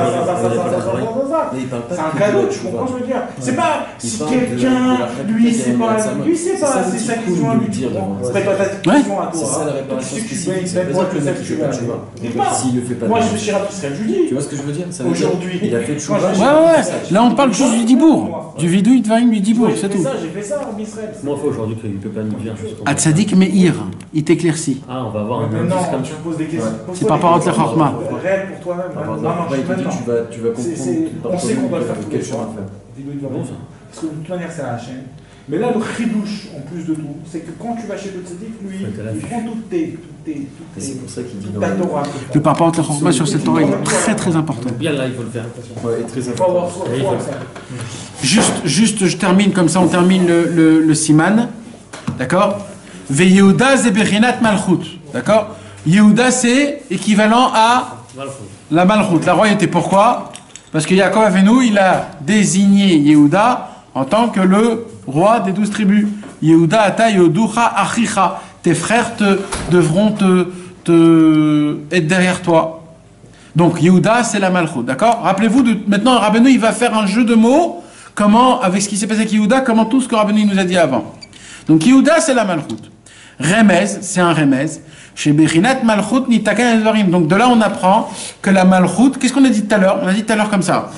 C'est un cadeau, tu comprends ce que je veux dire? C'est pas si quelqu'un, lui, c'est pas c'est sa question à lui. C'est pas ta question à toi. C'est ça la réparation spécifique. C'est pas que ça que tu vas. S'il le fait pas. Moi, je vais chez Rabbi Israël, je lui dis. Tu vois ce que je veux dire? Aujourd'hui. Il a fait le choix. Ouais. Là, on parle juste du dibour. Du vidouille de Varim du dibour, c'est tout. J'ai fait ça, Rabbi Israël. Moi, il faut aujourd'hui qu'il ne peut pas nous dire. À Tzadik Meir, il t'éclecrit. Ah, on va avoir un Mais indice non, comme tu ça. me poses des questions. C'est par rapport à la Chorma. Réel pour toi-même. Non, Après, il te dit maintenant. tu vas comprendre. On sait qu'on va le faire tous quel les chemin soirs. faire. Bon, ça. Parce que de toute manière, c'est la chaîne. Mais là, le chidouche, en plus de tout, c'est que quand tu vas chez le tzaddik, lui, il prend toutes tes Et c'est pour ça qu'il dit ta Torah. Le par rapport à la Chorma sur cette Torah, il est très très important. Bien là, il faut le faire. Ouais, très Il faut avoir important. soin de ça. Juste, je termine comme ça, on termine le Siman. D'accord? Ve Yehuda ze Bechinat Malchut. D'accord? Yehuda, c'est équivalent à la Malchut, la royauté. Pourquoi? Parce que Yaakov Avinu, il a désigné Yehuda en tant que le roi des 12 tribus. Yehuda ata Yoducha achicha. Tes frères devront être derrière toi. Donc Yehuda, c'est la Malchut. D'accord? Rappelez-vous, maintenant, Rabbeinu, il va faire un jeu de mots. Comment, avec ce qui s'est passé avec Yehuda, comment tout ce que Rabbeinu nous a dit avant. Donc Yehuda, c'est la Malchut. Remez, c'est un remez. Chez Bechinat Malchut Nitakan Edvarim. Donc de là, on apprend que la Malchut, qu'est-ce qu'on a dit tout à l'heure? On a dit tout à l'heure comme ça.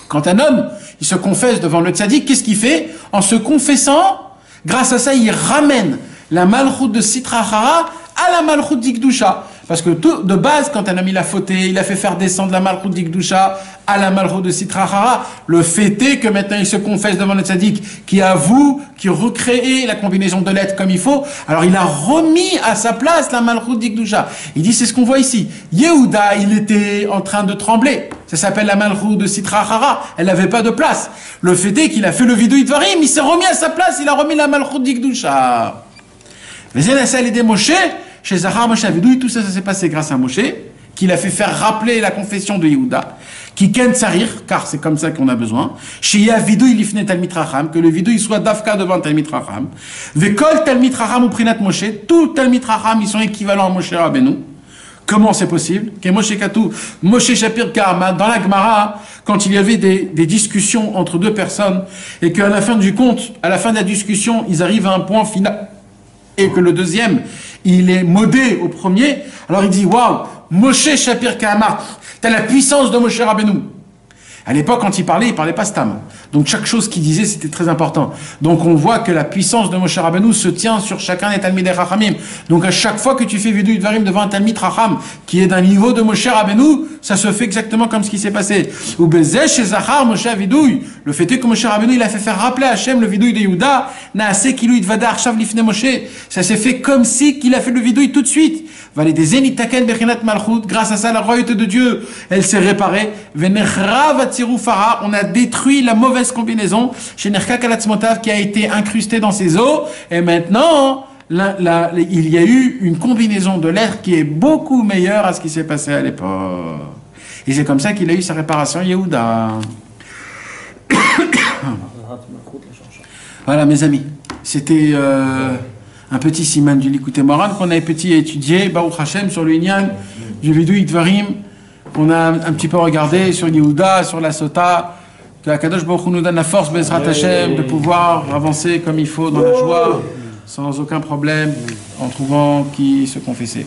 Quand un homme, il se confesse devant le tzaddik, qu'est-ce qu'il fait? En se confessant, grâce à ça, il ramène la Malchut de Sitra Achara à la Malchut d'Ikdusha. Parce que tout, de base, quand un homme il a fauté, il a fait faire descendre la Malchut d'Ikdusha à la Malchut de Sitra Achara, le fait est que maintenant il se confesse devant le tzaddik, qui avoue, qui recrée la combinaison de lettres comme il faut, alors il a remis à sa place la Malchut d'Ikdusha. Il dit, c'est ce qu'on voit ici. Yehuda, il était en train de trembler. Ça s'appelle la Malchut de Sitra Achara. Elle n'avait pas de place. Le fait est qu'il a fait le vidouille de Varim, il s'est remis à sa place, il a remis la Malchut d'Ikdusha. Mais il a salé des Moshe, chez Zahar Moshe Avidouille, tout ça, ça s'est passé grâce à Moshe, qu'il a fait faire rappeler la confession de Yehuda, qui ken tsarir, car c'est comme ça qu'on a besoin, chez Yavidouille l'ifne Talmid Racham, que le vidouille soit dafka devant Talmid Racham, vekol Talmid Racham ou Prinat Moshe, tout Talmid Racham, ils sont équivalents à Moshe Rabbeinu. Comment c'est possible? Que Moshe Katou, Moshe Shapir Karma, dans la Gemara, quand il y avait des discussions entre deux personnes, et qu'à la fin du compte, à la fin de la discussion, ils arrivent à un point final, et que le deuxième, il est modé au premier, alors il dit, waouh, Moshe Shapir Kahama, t'as la puissance de Moshe Rabbeinu. À l'époque, quand il parlait pas stam. Donc chaque chose qu'il disait, c'était très important. Donc on voit que la puissance de Moshe Rabbeinu se tient sur chacun des Talmidei Chachamim. Donc à chaque fois que tu fais Vidouille Dvarim devant un Talmid Chacham, qui est d'un niveau de Moshe Rabbeinu, ça se fait exactement comme ce qui s'est passé. Ou Bezeh chez Zachar Moshe Vidouille. Le fait est que Moshe Rabbeinu, il a fait faire rappeler à Hachem le Vidouille de Yehuda, Naase Kilu Itvada Arshav Lifne Moshe. Ça s'est fait comme si qu'il a fait le vidouille tout de suite. Validé Zenitaken Bechinat Malchut. Grâce à ça, la royauté de Dieu, elle s'est réparée. Venechra Vatsiru Farah. On a détruit la mauvaise combinaison chez Nerka Kalatzmotav qui a été incrustée dans ses os. Et maintenant, il y a eu une combinaison de lettres qui est beaucoup meilleure à ce qui s'est passé à l'époque. Et c'est comme ça qu'il a eu sa réparation, Yehuda. Voilà, mes amis. C'était un petit siman du Likutei Moharan qu'on a étudié, Baruch Hashem, sur le Inyan du Vidui Dvarim, qu'on a un petit peu regardé sur Yehuda, sur la Sota. Que Akadosh Baruch Hu nous donne la force, Bezrat Hashem, de pouvoir avancer comme il faut dans la joie, sans aucun problème, en trouvant qui se confesser.